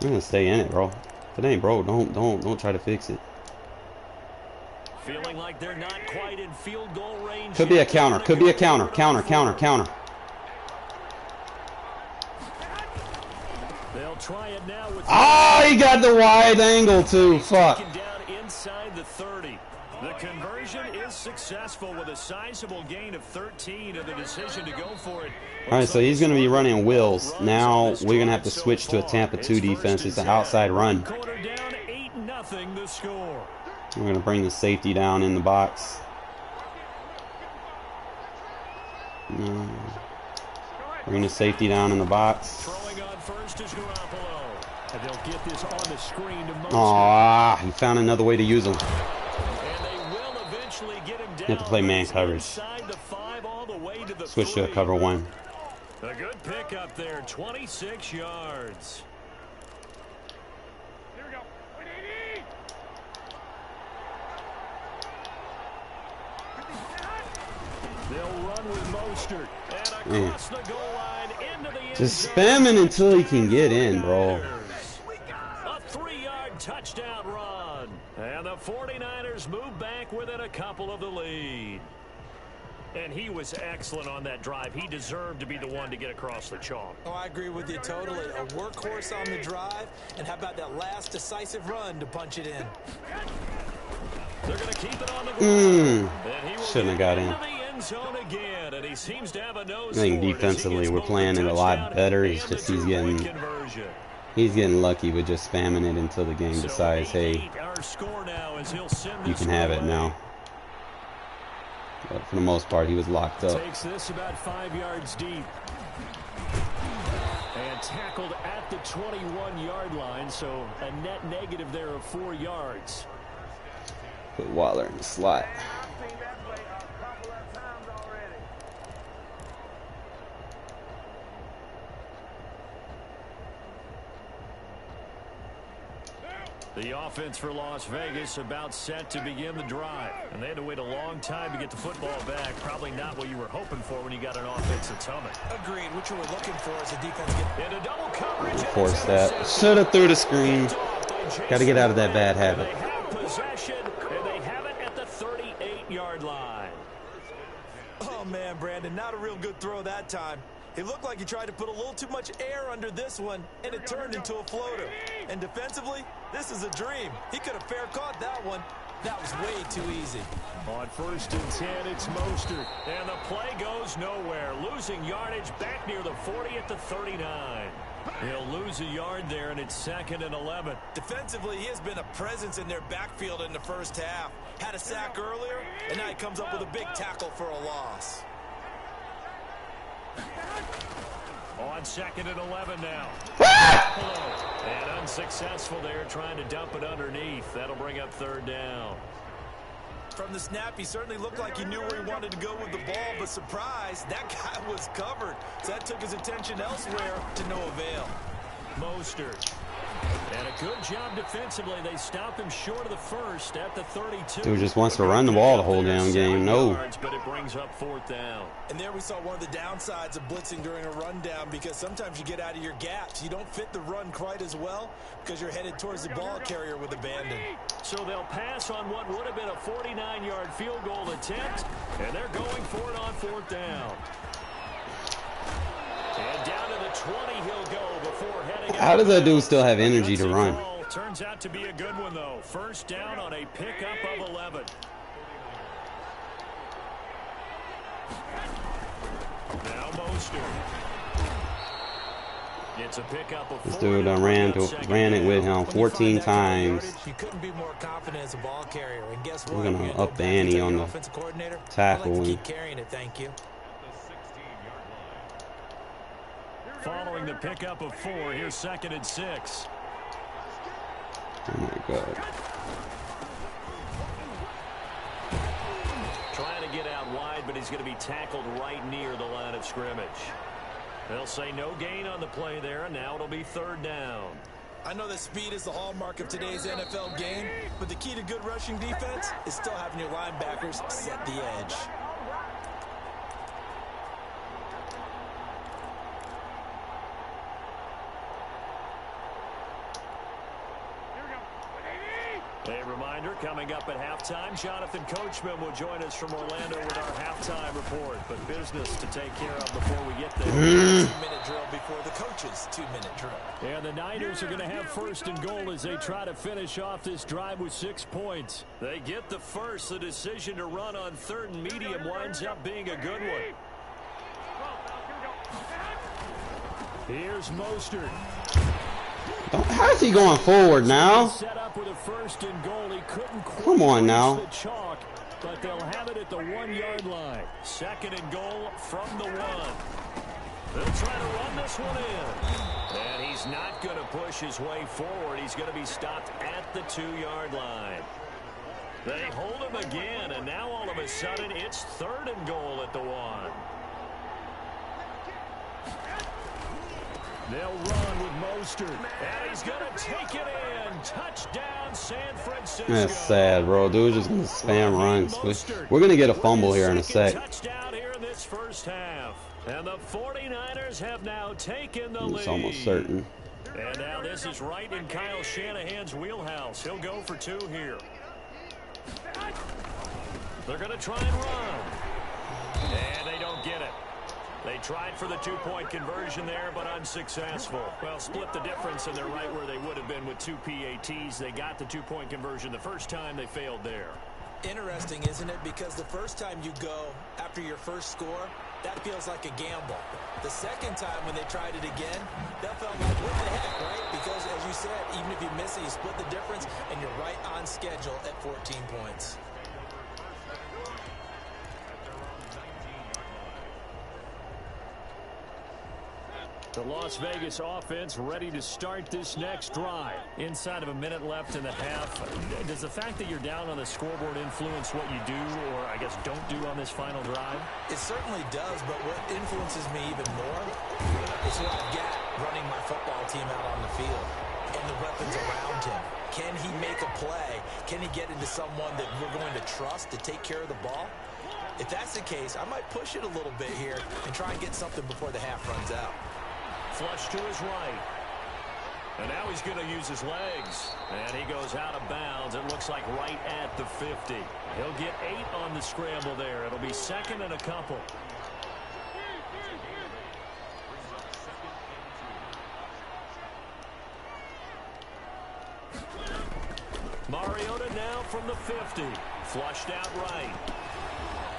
I'm gonna stay in it, bro. If it ain't broke, don't try to fix it. Feeling like they're not quite in field goal range. Could be a counter. Could be a counter. Counter. They'll try it now with he got the wide angle too. Fuck. Down inside the 30. The conversion is successful with a sizable gain of 13 and the decision to go for it. All right, so he's going to be running wheels. Now we're going to have to switch to a Tampa 2 defense. It's an outside run. Quarter down, 8-0 the score. We're going to bring the safety down in the box. Bring the safety down in the box. Throwing on first is Garoppolo. And they'll get this on the screen to Mostert. He found another way to use him. You have to play man coverage. Switch to a cover 1. A good pickup there, 26 yards. Here we go. They'll run with Mostert and across the goal line into the end just spamming until he can get in, bro. A 3-yard touchdown run. And the 49ers move back within a couple of the lead. And he was excellent on that drive. He deserved to be the one to get across the chalk. Oh, I agree with you totally. A workhorse on the drive. And how about that last decisive run to punch it in? They're going to keep it on the ground. Shouldn't have got in. The end zone again. it, and he seems to have a nose I think for it as he defensively gets we're both playing the it a lot touchdown better. and It's just the he's two-point getting conversion. lucky with just spamming it until the game decides, hey, Our score now as he'll send you this can have it away. now. But for the most part, he was locked up. Takes this about 5 yards deep. And tackled at the 21-yard line, so a net negative there of 4 yards. Put Waller in the slot. The offense for Las Vegas about set to begin the drive. And they had to wait a long time to get the football back. Probably not what you were hoping for when you got an offense that's humming. Agreed. What you were looking for as a defense get Into double coverage. Force that. Should have threw the screen. Got to get out of that bad habit. They have possession, and they have it at the 38-yard line. Oh, man, Brandon, not a real good throw that time. It looked like he tried to put a little too much air under this one, and it turned into a floater. And defensively, this is a dream. He could have fair caught that one. That was way too easy. On 1st and 10, it's Mostert. And the play goes nowhere. Losing yardage back near the 40 at the 39. He'll lose a yard there, and it's 2nd and 11. Defensively, he has been a presence in their backfield in the first half. Had a sack earlier, and now he comes up with a big tackle for a loss. On 2nd and 11 now. And unsuccessful there, trying to dump it underneath. That'll bring up 3rd down. From the snap, he certainly looked like he knew where he wanted to go with the ball, but surprise, that guy was covered. So that took his attention elsewhere to no avail. Mostert. And a good job defensively. They stop him short of the first at the 32. Dude just wants to run the ball the whole damn game. No. But it brings up 4th down. And there we saw one of the downsides of blitzing during a rundown, because sometimes you get out of your gaps. You don't fit the run quite as well because you're headed towards the ball carrier with abandon. So they'll pass on what would have been a 49-yard field goal attempt, and they're going for it on 4th down. And down to the 20 he'll go before heading. How does that dude still have energy to run? Turns out to be a good one, though. 1st down on a pickup of 11. Now Mostert. It's a pickup of 4. This dude ran it with him 14 times. You couldn't be more confident as a ball carrier. And guess what? We're gonna up the ante on the tackle. I'd like to keep carrying it, thank you. Following the pickup of 4, here's 2nd and 6. Oh my God. Trying to get out wide, but he's going to be tackled right near the line of scrimmage. They'll say no gain on the play there, and now it'll be 3rd down. I know that speed is the hallmark of today's NFL game, but the key to good rushing defense is still having your linebackers set the edge. A reminder, coming up at halftime, Jonathan Coachman will join us from Orlando with our halftime report. But business to take care of before we get there. 2-minute drill before the coach's 2-minute drill. And the Niners are going to have 1st and goal as they try to finish off this drive with 6 points. They get the first. The decision to run on 3rd and medium winds up being a good one. Here's Mostert. How's he going forward now? Set up with a 1st and goal. He couldn't Come on now. the chalk, but they'll have it at the 1-yard line. 2nd and goal from the 1. They'll try to run this one in. And he's not going to push his way forward. He's going to be stopped at the 2-yard line. They hold him again, and now all of a sudden it's 3rd and goal at the 1. They'll run with Mostert, and he's going to take it in. Touchdown, San Francisco. That's sad, bro. Dude's just going to spam runs. We're going to get a fumble here in a sec. Touchdown here in this first half. And the 49ers have now taken the lead. It's almost certain. And now this is right in Kyle Shanahan's wheelhouse. He'll go for 2 here. They're going to try and run. And they don't get it. They tried for the 2-point conversion there, but unsuccessful. Well, split the difference, and they're right where they would have been with 2 PATs. They got the 2-point conversion the first time. They failed there. Interesting, isn't it? Because the first time you go after your first score, that feels like a gamble. The second time when they tried it again, that felt like, what the heck, right? Because, as you said, even if you miss it, you split the difference, and you're right on schedule at 14 points. The Las Vegas offense ready to start this next drive. Inside of a minute left in the half. Does the fact that you're down on the scoreboard influence what you do, or I guess don't do on this final drive? It certainly does, but what influences me even more is what I've got running my football team out on the field and the weapons around him. Can he make a play? Can he get into someone that we're going to trust to take care of the ball? If that's the case, I might push it a little bit here and try and get something before the half runs out. Flush to his right. And now he's going to use his legs. And he goes out of bounds. It looks like right at the 50. He'll get 8 on the scramble there. It'll be second and a couple. Mariota now from the 50. Flushed out right.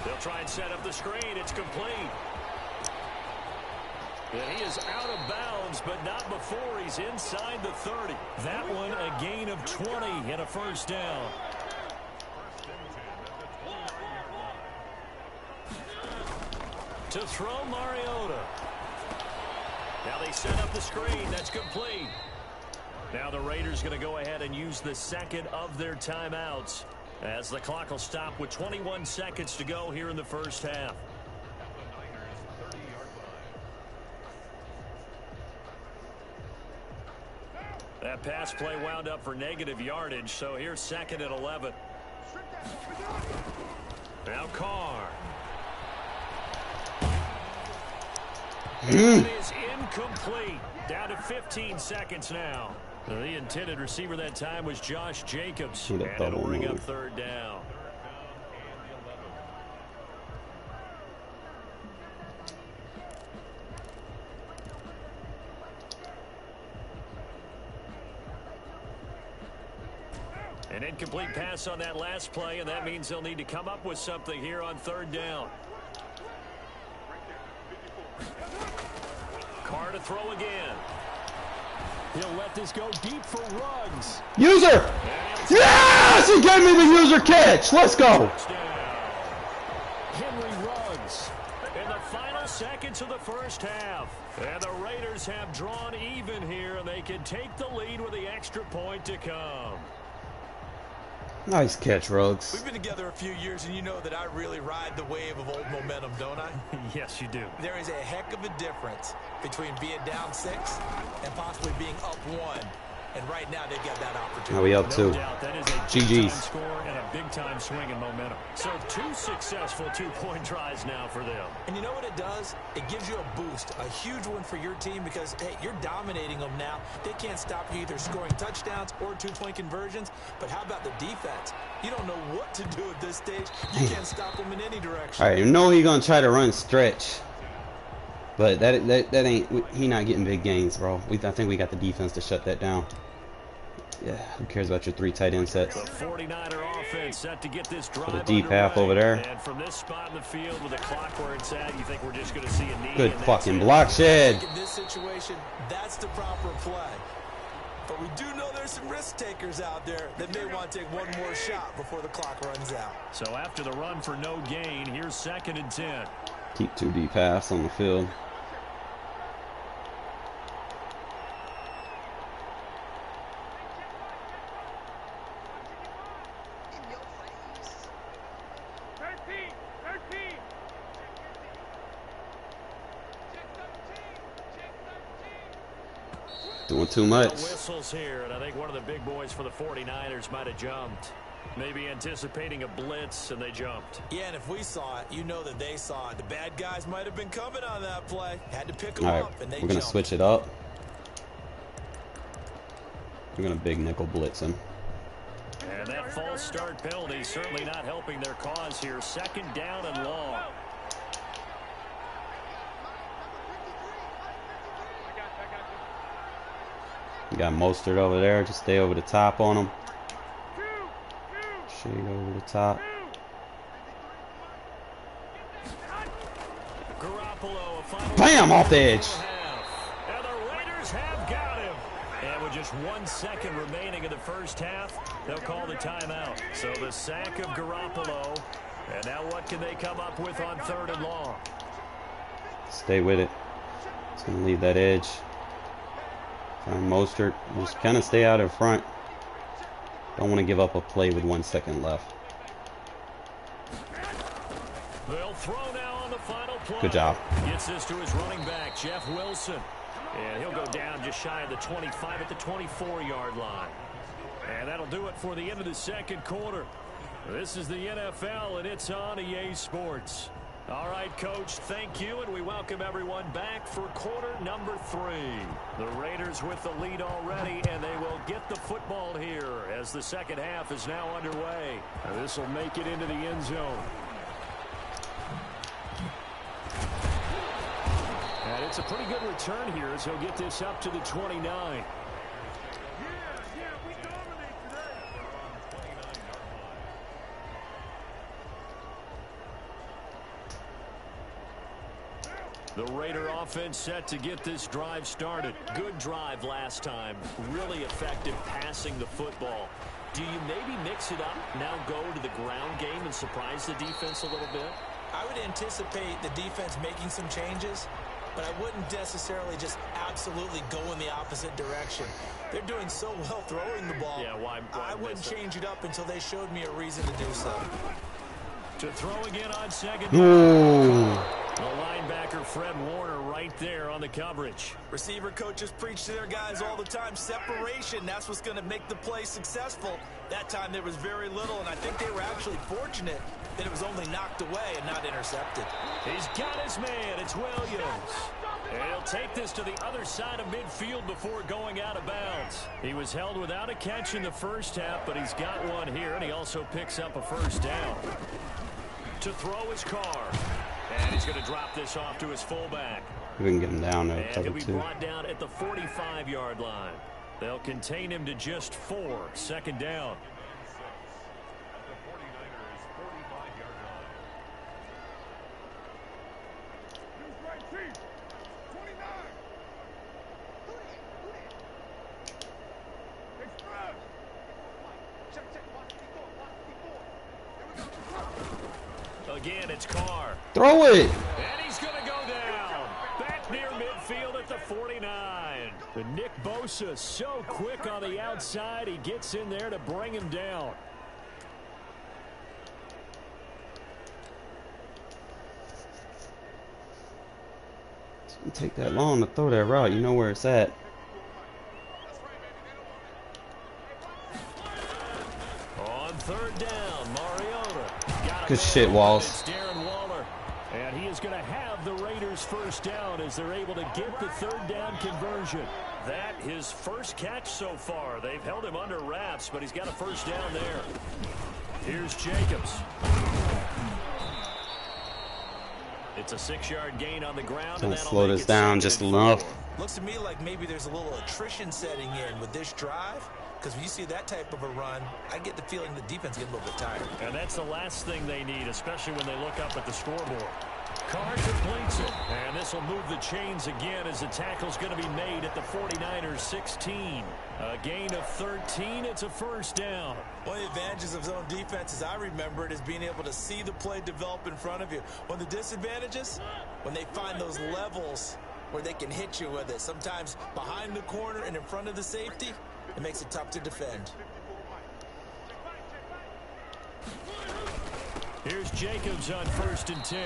They'll try and set up the screen. It's complete. And he is out of bounds, but not before he's inside the 30. That one a gain of 20 and a first down. To throw Mariota. Now they set up the screen. That's complete. Now the Raiders going to go ahead and use the second of their timeouts as the clock will stop with 21 seconds to go here in the first half. That pass play wound up for negative yardage, so here's second and 11. Now Carr. It is incomplete. Down to 15 seconds now. The intended receiver that time was Josh Jacobs, and it'll bring up third down. An incomplete pass on that last play, and that means they'll need to come up with something here on third down. Carr to throw again. He'll let this go deep for Ruggs. User! Yes! He gave me the user catch! Let's go! Henry Ruggs in the final seconds of the first half. And the Raiders have drawn even here, and they can take the lead with the extra point to come. Nice catch, Ruggs. We've been together a few years, and you know that I really ride the wave of old momentum, don't I? Yes, you do. There is a heck of a difference between being down 6 and possibly being up 1. And right now, they've got that opportunity. Now we up 2. No doubt, that is a GG's. big-time score and a big-time swing in momentum. So 2 successful two-point tries now for them. And you know what it does? It gives you a boost, a huge one for your team because, hey, you're dominating them now. They can't stop you either scoring touchdowns or two-point conversions. But how about the defense? You don't know what to do at this stage. You can't stop them in any direction. All right, you know he's going to try to run stretch. But that ain't, he not getting big gains, bro. I think we got the defense to shut that down. Yeah, who cares about your 3 tight end sets? The 49er offense set to get this drive For the deep half over there. And from this spot in the field with the clock where it's at, you think we're just going to see a knee. Good fucking block shed. In this situation, that's the proper play. But we do know there's some risk takers out there that may want to take one more shot before the clock runs out. So after the run for no gain, here's second and 10. Keep 2 deep halves on the field. Doing too much. Whistles here, and I think one of the big boys for the 49ers might have jumped. Maybe anticipating a blitz, and they jumped. Yeah, and if we saw it, you know that they saw it. The bad guys might have been coming on that play. Had to pick them All right, up, and they we're going to switch it up. We're going to big nickel blitz him. And that false start penalty certainly not helping their cause here. Second down and long. We got Mostert over there. Just stay over the top on him. Shade over the top. Bam! Off the edge. And the Raiders have got him. And with just 1 second remaining in the first half, they'll call the timeout. So the sack of Garoppolo. And now what can they come up with on 3rd and long? Stay with it. It's going to leave that edge. Find Mostert. Just kind of stay out in front. Don't want to give up a play with 1 second left. They'll throw now on the final play. Good job. Gets this to his running back, Jeff Wilson. And he'll go down just shy of the 25 at the 24-yard line. And that'll do it for the end of the second quarter. This is the NFL, and it's on EA Sports. All right, Coach, thank you, and we welcome everyone back for quarter number 3. The Raiders with the lead already, and they will get the football here as the second half is now underway. This will make it into the end zone. And it's a pretty good return here as he'll get this up to the 29. The Raider offense set to get this drive started. Good drive last time. Really effective passing the football. Do you maybe mix it up, now go to the ground game and surprise the defense a little bit? I would anticipate the defense making some changes, but I wouldn't necessarily just absolutely go in the opposite direction. They're doing so well throwing the ball. Yeah, why I wouldn't change it up until they showed me a reason to do so. To throw again on second. Ooh. The linebacker Fred Warner right there on the coverage. Receiver coaches preach to their guys all the time. Separation, that's what's going to make the play successful. That time there was very little, and I think they were actually fortunate that it was only knocked away and not intercepted. He's got his man. It's Williams. And he'll take this to the other side of midfield before going out of bounds. He was held without a catch in the first half, but he's got one here, and he also picks up a first down. To throw his Carr. And he's going to drop this off to his fullback. We can get him down to And cover he'll be 2. brought down at the 45-yard line. They'll contain him to just 4. Second down. Again, it's Carr. Throw it! And he's going to go down. Back near midfield at the 49. But Nick Bosa so quick on the outside. He gets in there to bring him down. It's gonna take that long to throw that route. You know where it's at. On 3rd down, Mariota. Got Good shit, Walls. It's Darren Waller. And he is going to have the Raiders first down as they're able to get the 3rd down conversion. That his first catch so far. They've held him under wraps, but he's got a first down there. Here's Jacobs. It's a 6-yard gain on the ground. Don't and that'll slow make this it down 2nd just and enough. 4. Looks to me like maybe there's a little attrition setting in with this drive. Because when you see that type of a run, I get the feeling the defense gets a little bit tired. And that's the last thing they need, especially when they look up at the scoreboard. Carr completes it. And this will move the chains again as the tackle's going to be made at the 49ers 16. A gain of 13. It's a first down. One of the advantages of zone defense, as I remember it, is being able to see the play develop in front of you. One of the disadvantages, when they find those levels where they can hit you with it. Sometimes behind the corner and in front of the safety, it makes it tough to defend. Here's Jacobs on 1st and 10.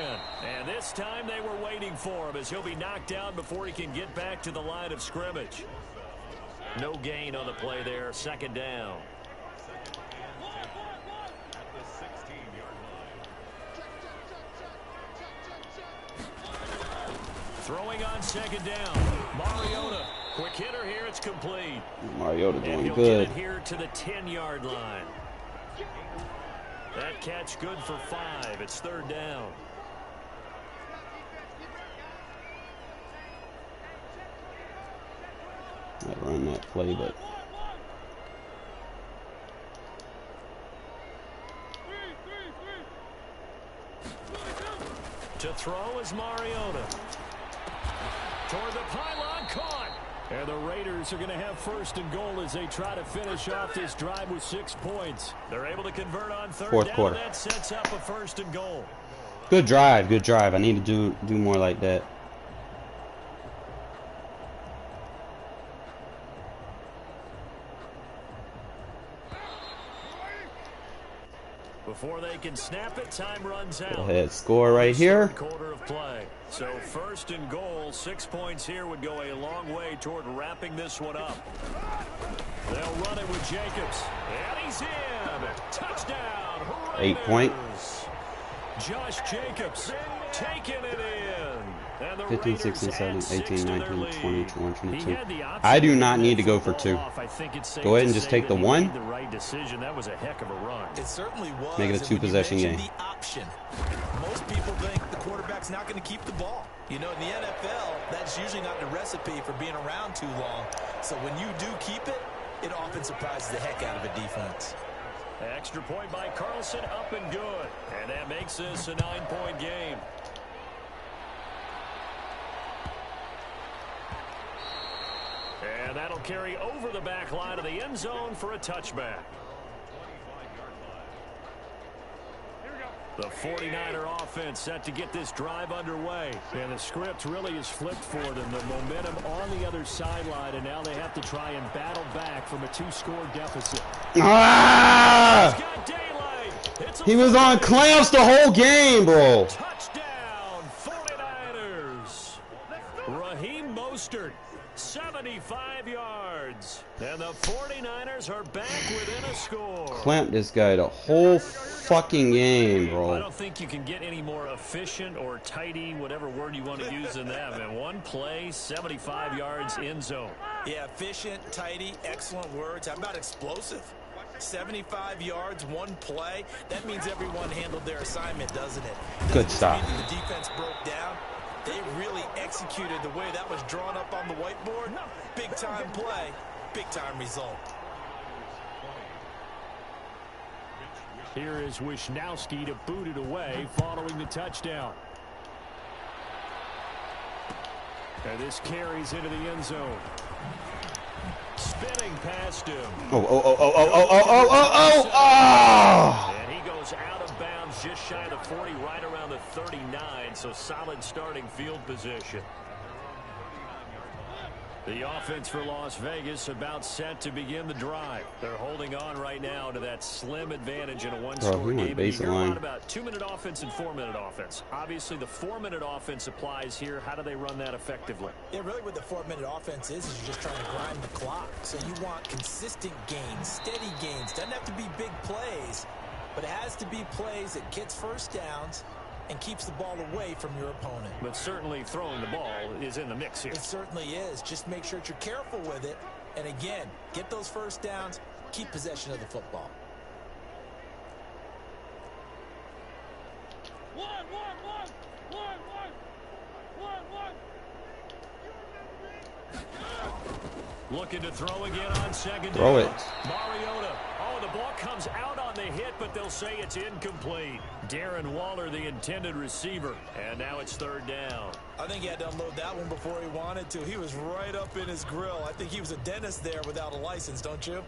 And this time they were waiting for him as he'll be knocked down before he can get back to the line of scrimmage. No gain on the play there. 2nd down. Throwing on 2nd down. Mariota. Quick hitter here. It's complete. Mariota And doing he'll good. get it here to the 10-yard line. That catch good for 5. It's 3rd down. I run that play, but To throw is Mariota. Toward the pylon, caught. And the Raiders are going to have first and goal as they try to finish off this drive with 6 points. They're able to convert on third Fourth down. quarter. That sets up a first and goal. Good drive, good drive. I need to do more like that. Before they can snap it, time runs out. Go ahead, score right here. Quarter of play. So first and goal, 6 points here would go a long way toward wrapping this one up. They'll run it with Jacobs. And he's in. Touchdown. Raiders. 8 point. Josh Jacobs taking it in. And the 15, Raiders 16, add 17, 18, 19, 20, 21, He 22. had the option I do to not let need to go for football 2. off. I think it's safe Go ahead to and just say take the that he 1. made the right decision. That was a heck of a run. It certainly was. Make it a And when you 2-possession mentioned game. The option. Most people think the quarterback's not going to keep the ball. You know, in the NFL, that's usually not the recipe for being around too long. So when you do keep it, it often surprises the heck out of a defense. Extra point by Carson, up and good. And that makes this a 9-point game. And that'll carry over the back line of the end zone for a touchback. The 49er offense set to get this drive underway. And the script really is flipped for them. The momentum on the other sideline, and now they have to try and battle back from a 2-score deficit. Ah! He's got daylight. He was on clamps the whole game, bro. Touchdown, 49ers. Raheem Mostert, 75 yards. And the 49ers are back within a score. Clamp this guy the whole fucking game, I bro. don't think you can get any more efficient or tidy, whatever word you want to use in that. Man, one play, 75 yards in zone. Yeah, efficient, tidy, excellent words. How about explosive? 75 yards, one play. That means everyone handled their assignment, doesn't it? Good stop. The defense broke down. They really executed the way that was drawn up on the whiteboard. Big-time play, big-time result. Here is Wisnowski to boot it away following the touchdown. And this carries into the end zone. Spinning past him. Oh. And he goes out of bounds just shy of the 40, right around the 39. So solid starting field position. The offense for Las Vegas about set to begin the drive. They're holding on right now to that slim advantage in a one-score game. You hear a lot about 2-minute offense and 4-minute offense. Obviously, the 4-minute offense applies here. How do they run that effectively? Yeah, really what the 4-minute offense is you're just trying to grind the clock. So you want consistent gains, steady gains. Doesn't have to be big plays, but it has to be plays that gets first downs and keeps the ball away from your opponent. But certainly throwing the ball is in the mix here. It certainly is. Just make sure that you're careful with it. And again, get those first downs, keep possession of the football. Looking to throw again on second down. Throw it. Mariota. Oh, the ball comes out on the hit, but they'll say it's incomplete. Darren Waller, the intended receiver. And now it's third down. I think he had to unload that one before he wanted to. He was right up in his grill. I think he was a dentist there without a license, don't you?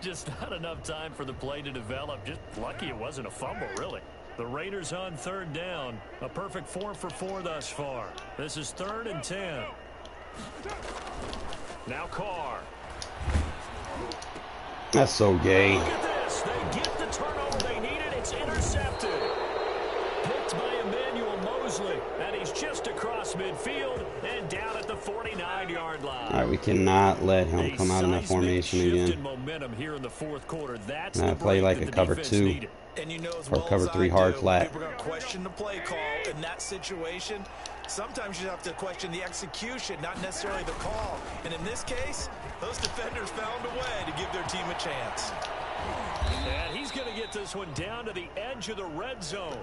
Just not enough time for the play to develop. Just lucky it wasn't a fumble, really. The Raiders on third down. A perfect 4 for 4 thus far. This is 3rd and 10. Now Carr. That's so gay. Look at this. They get the turnover they needed. It's intercepted. Picked by Emmanuel Mosley. And he's just across midfield and down at the 49-yard line. All right, we cannot let him come out in that formation again. Momentum here in the fourth quarter. That's Now play like a cover 2 And you know as or well cover as 3 I hard do, flat. people are going to question the play call in that situation. Sometimes you have to question the execution, not necessarily the call. And in this case, those defenders found a way to give their team a chance. And he's going to get this one down to the edge of the red zone.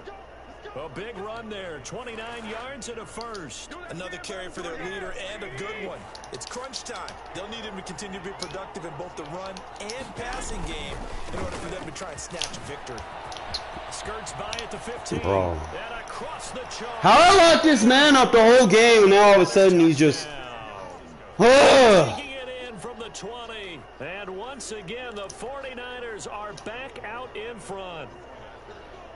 A big run there, 29 yards and a first. Another carry for their leader and a good one. It's crunch time. They'll need him to continue to be productive in both the run and passing game in order for them to try and snatch a victory. Skirts by at the 15. Bro. And across the chalk. How I locked this man up the whole game, and now all of a sudden he's just... Taking it in from the 20. And once again, the 49ers are back out in front.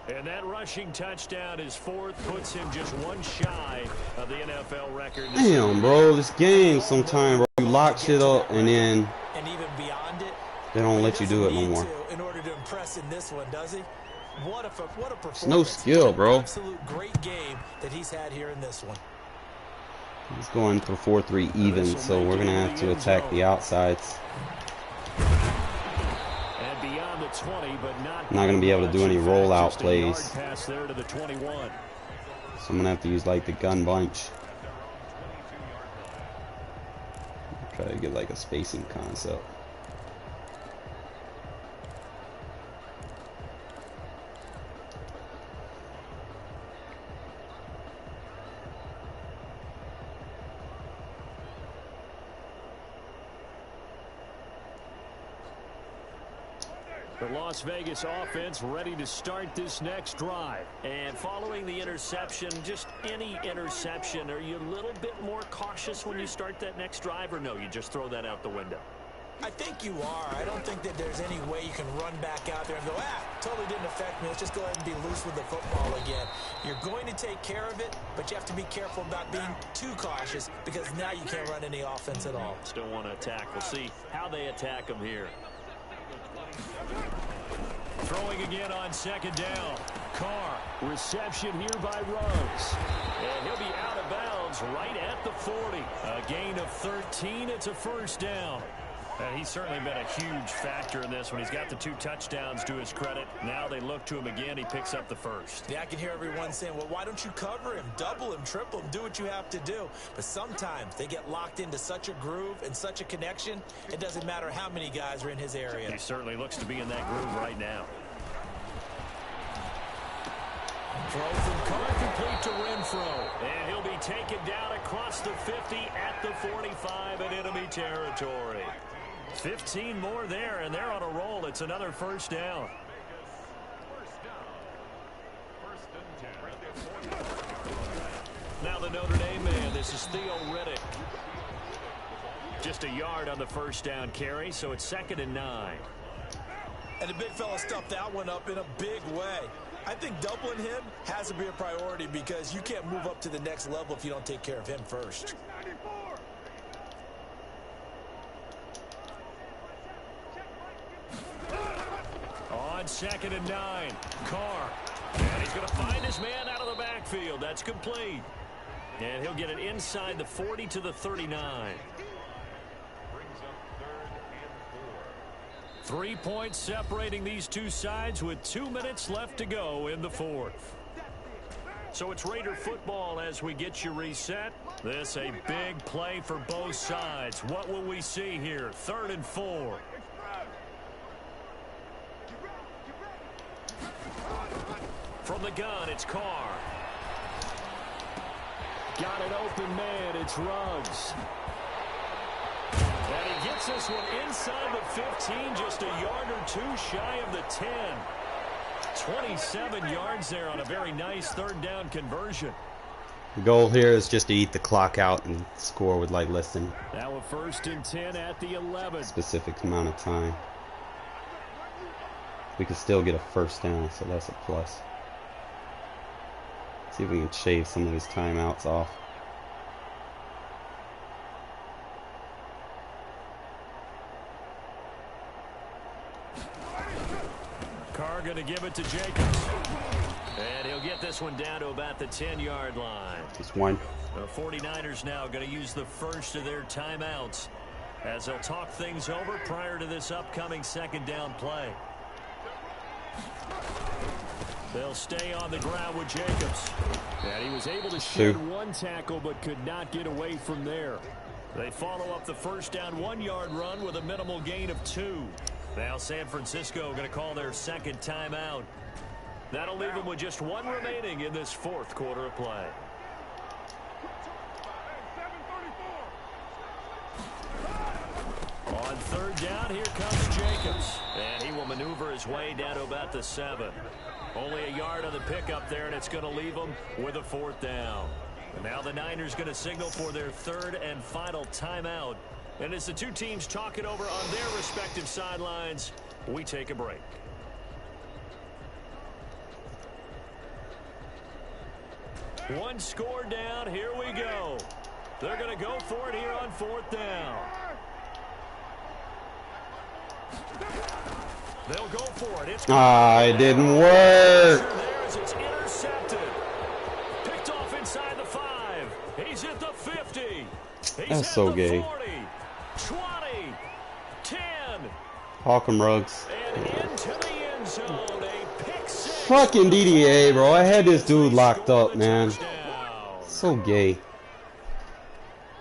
And that rushing touchdown, his fourth, puts him just one shy of the NFL record. Damn, bro, this game sometime, bro, you lock shit up and then even beyond it, they don't let you do it no more. In order to impress in this one, does he? What a performance. It's no skill, bro. Absolute great game that he's had here in this one. He's going for 4-3 even, so we're going to have to attack the outsides. And beyond the 20, but not going to be able to do any rollout plays. Pass there to the 21. So I'm going to have to use like the gun bunch. Try to get like a spacing concept. The Las Vegas offense ready to start this next drive. And following the interception, just any interception, are you a little bit more cautious when you start that next drive, or no, you just throw that out the window? I think you are. I don't think that there's any way you can run back out there and go, totally didn't affect me. Let's just go ahead and be loose with the football again. You're going to take care of it, but you have to be careful about being too cautious because now you can't run any offense at all. Still want to attack. We'll see how they attack them here. Throwing again on second down. Carr, reception here by Rose. And he'll be out of bounds right at the 40. A gain of 13. It's a first down. And he's certainly been a huge factor in this one. He's got the 2 touchdowns to his credit. Now they look to him again. He picks up the first. Yeah, I can hear everyone saying, well, why don't you cover him? Double him, triple him, do what you have to do. But sometimes they get locked into such a groove and such a connection, it doesn't matter how many guys are in his area. He certainly looks to be in that groove right now. Throw from Carr complete to Renfro. And he'll be taken down across the 50 at the 45 in enemy territory. 15 more there, and they're on a roll. It's another first down. Now the Notre Dame man, this is Theo Riddick. Just a yard on the first down carry, so it's 2nd and 9. And the big fella stuffed that one up in a big way. I think doubling him has to be a priority because you can't move up to the next level if you don't take care of him first. On 2nd and 9, Carr. And he's going to find his man out of the backfield. That's complete. And he'll get it inside the 40 to the 39. 3 points separating these two sides with 2 minutes left to go in the fourth. So it's Raider football as we get you reset. This a big play for both sides. What will we see here? 3rd and 4. From the gun, it's Carr. Got an open man, it's Ruggs. And he gets this one inside the 15, just a yard or 2 shy of the 10. 27 yards there on a very nice 3rd down conversion. The goal here is just to eat the clock out and score with like less than now a 1st and 10 at the 11. Specific amount of time. We can still get a first down, so that's a plus. See if we can shave some of his timeouts off. Carr going to give it to Jacobs. And he'll get this one down to about the 10-yard line. Just one. The 49ers now going to use the first of their timeouts as they'll talk things over prior to this upcoming 2nd down play. They'll stay on the ground with Jacobs. And he was able to shed 1 tackle but could not get away from there. They follow up the first down 1-yard run with a minimal gain of 2. Now San Francisco going to call their 2nd timeout. That'll leave them with just 1 remaining in this 4th quarter of play. On 3rd down, here comes Jacobs. And he will maneuver his way down to about the 7. Only a yard on the pickup there, and it's going to leave them with a 4th down. And now the Niners going to signal for their 3rd and final timeout. And as the two teams talk it over on their respective sidelines, we take a break. One score down. Here we go. They're going to go for it here on 4th down. They'll go for it. It didn't work. It's intercepted. Picked off inside the 5. He's at the 50. He's That's so gay. 40, 20, 10. Hawkem Ruggs. And into the end zone. A pick 6. Fucking DDA, bro. I had this dude locked up, man. So gay.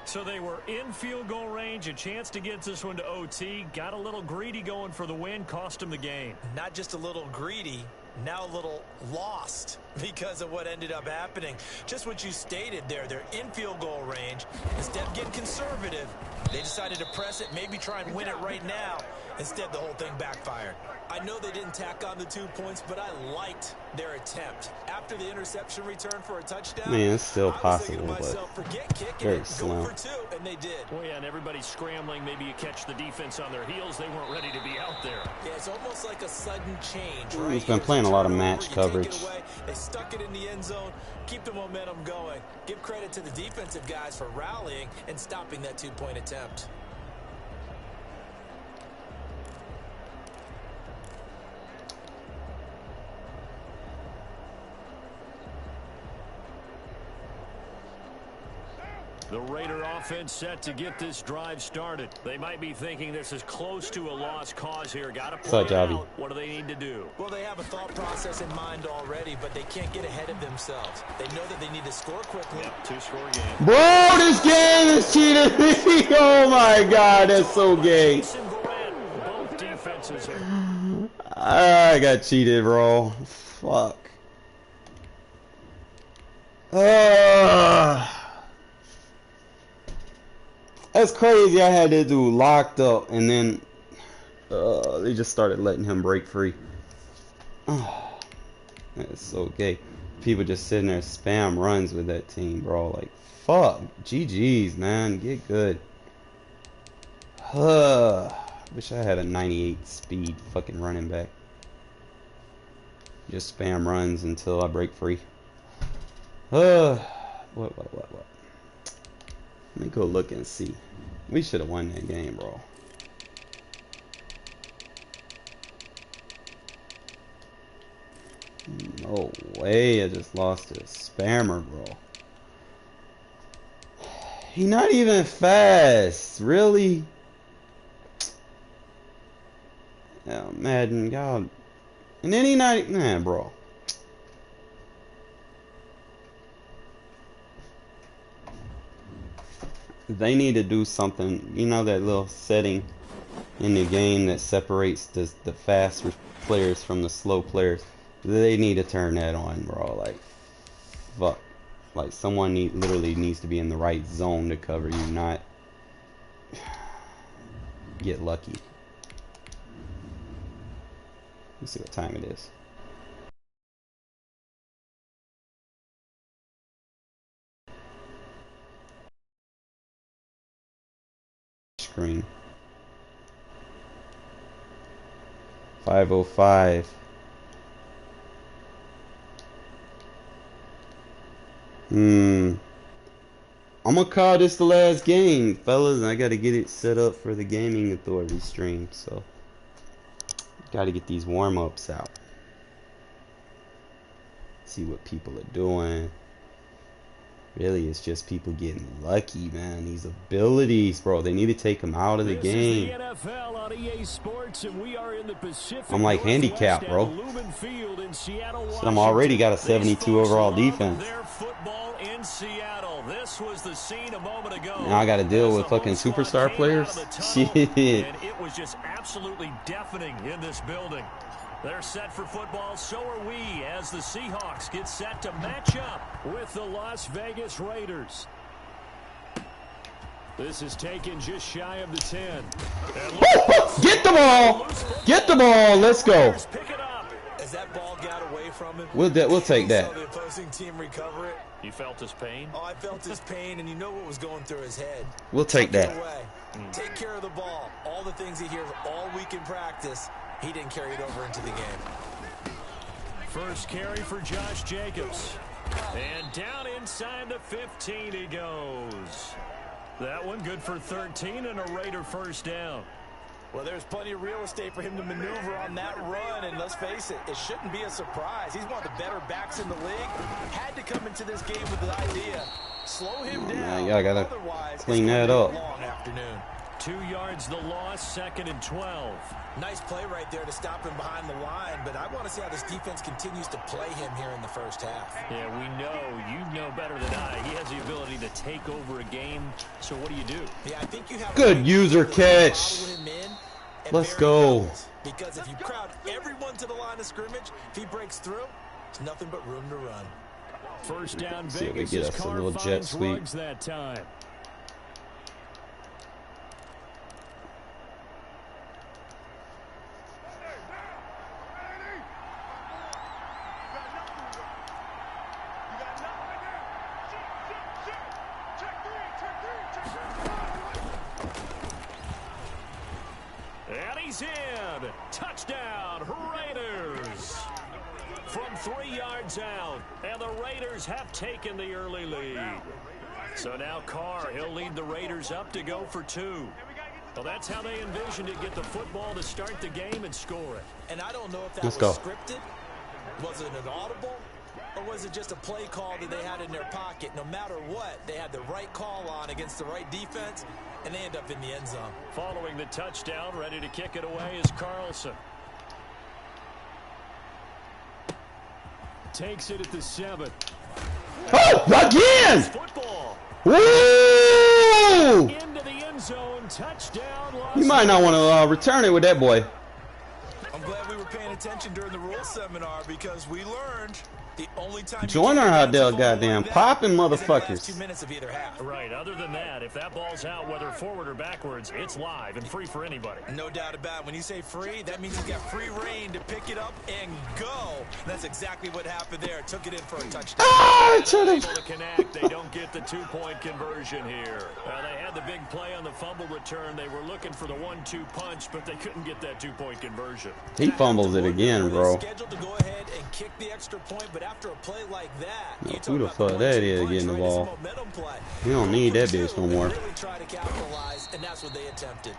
So they were in field goal range, a chance to get this one to OT. Got a little greedy going for the win, cost him the game. Not just a little greedy, now a little lost because of what ended up happening. Just what you stated there, they're in field goal range. Instead of getting conservative, they decided to press it, maybe try and win it right now. Instead, the whole thing backfired. I know they didn't tack on the 2 points, but I liked their attempt. After the interception return for a touchdown, Man, it's still possible, I was thinking to myself, forget kicking it, go for 2, and they did. Well, yeah, and everybody's scrambling. Maybe you catch the defense on their heels. They weren't ready to be out there. Yeah, it's almost like a sudden change, right? He's been playing a lot of match coverage. They stuck it in the end zone, keep the momentum going. Give credit to the defensive guys for rallying and stopping that 2-point attempt. The Raider offense set to get this drive started. They might be thinking this is close to a lost cause here. Got to play it out. What do they need to do? Well, they have a thought process in mind already, but they can't get ahead of themselves. They know that they need to score quickly. Yep, 2-score game. Bro, this game is cheating me. Oh my God, that's so gay. Both defenses are. I got cheated, bro. Fuck. That's crazy. I had this dude locked up, and then they just started letting him break free. Oh, that's so gay. People just sitting there spam runs with that team, bro. Like, fuck. GG's, man. Get good. Wish I had a 98 speed fucking running back. Just spam runs until I break free. What? Let me go look and see. We should have won that game, bro. No way, I just lost to a spammer, bro. He not even fast, really? Yeah, Madden, God. And then he not, man, bro. They need to do something. You know that little setting in the game that separates the fast players from the slow players? They need to turn that on, bro. Like, fuck. Like, someone literally needs to be in the right zone to cover you, not get lucky. Let's see what time it is. Screen 5:05. I'm gonna call this the last game, fellas. I gotta get it set up for the Gaming Authority stream, so gotta get these warm-ups out. See what people are doing. Really, it's just people getting lucky, man. These abilities, bro, they need to take them out of the game. This is the NFL on EA Sports, and we are in the Pacific I'm like handicapped, bro. So I'm already got a 72 overall defense. Their football in Seattle. This was the scene a moment ago. Now I got to deal with fucking superstar players. Shit. And it was just absolutely deafening in this building. They're set for football, so are we, as the Seahawks get set to match up with the Las Vegas Raiders. This is taken just shy of the 10. Get the ball! Get the ball! Let's go. As that ball got away from him. We'll take that. Saw the opposing team recover it. You felt his pain? Oh, I felt his pain, and you know what was going through his head. We'll take Tuck it that. away. Take care of the ball. All the things he hears all week in practice, he didn't carry it over into the game. First carry for Josh Jacobs. And down inside the 15 he goes. That one good for 13 and a Raider first down. Well, there's plenty of real estate for him to maneuver on that run, and let's face it, it shouldn't be a surprise. He's one of the better backs in the league. Had to come into this game with the idea, slow him down. Man, y'all gotta Otherwise, clean it's that gonna up. be a long afternoon. 2 yards the loss, 2nd and 12. Nice play right there to stop him behind the line, but I want to see how this defense continues to play him here in the first half. Yeah, we know. You know better than I. He has the ability to take over a game. So what do you do? Yeah, I think you have Good user catch. bottle him in and Let's bury go. doubles. Because if you crowd everyone to the line of scrimmage, if he breaks through, there's nothing but room to run. First down, See if we Vegas get as us a Carr little jet finds sweep. Ruggs that time. And he's in. Touchdown, Raiders. From 3 yards out, and the Raiders have taken the early lead. So now Carr, he'll lead the Raiders up to go for 2. Well, that's how they envisioned it, get the football to start the game and score it. And I don't know if that Let's was go. scripted, was it an audible, or was it just a play call that they had in their pocket? No matter what, they had the right call on against the right defense, and they end up in the end zone. Following the touchdown, ready to kick it away is Carson. Takes it at the 7. Oh, again! Football Woo! into the end zone. Touchdown. You might not want to return it with that boy. I'm glad we were paying attention during the rules seminar because we learned the only time Join our Hardell goddamn popping motherfuckers. 2 minutes of either half. Right, other than that, if that ball's out, whether forward or backwards, it's live and free for anybody. No doubt about it. When you say free, that means he's got free reign to pick it up and go. That's exactly what happened there. Took it in for a touchdown. Ah, Not able to connect. They don't get the 2-point conversion here. They had the big play on the fumble return. They were looking for the 1-2 punch, but they couldn't get that 2-point conversion. He fumbles it again, bro. Scheduled to go ahead and kick the extra point, but after a play like that, Yo, you talk who the about fuck that is punch, getting the right? ball? It's a momentum play. We don't need that bitch no more. They really try to capitalize, and that's what they attempted.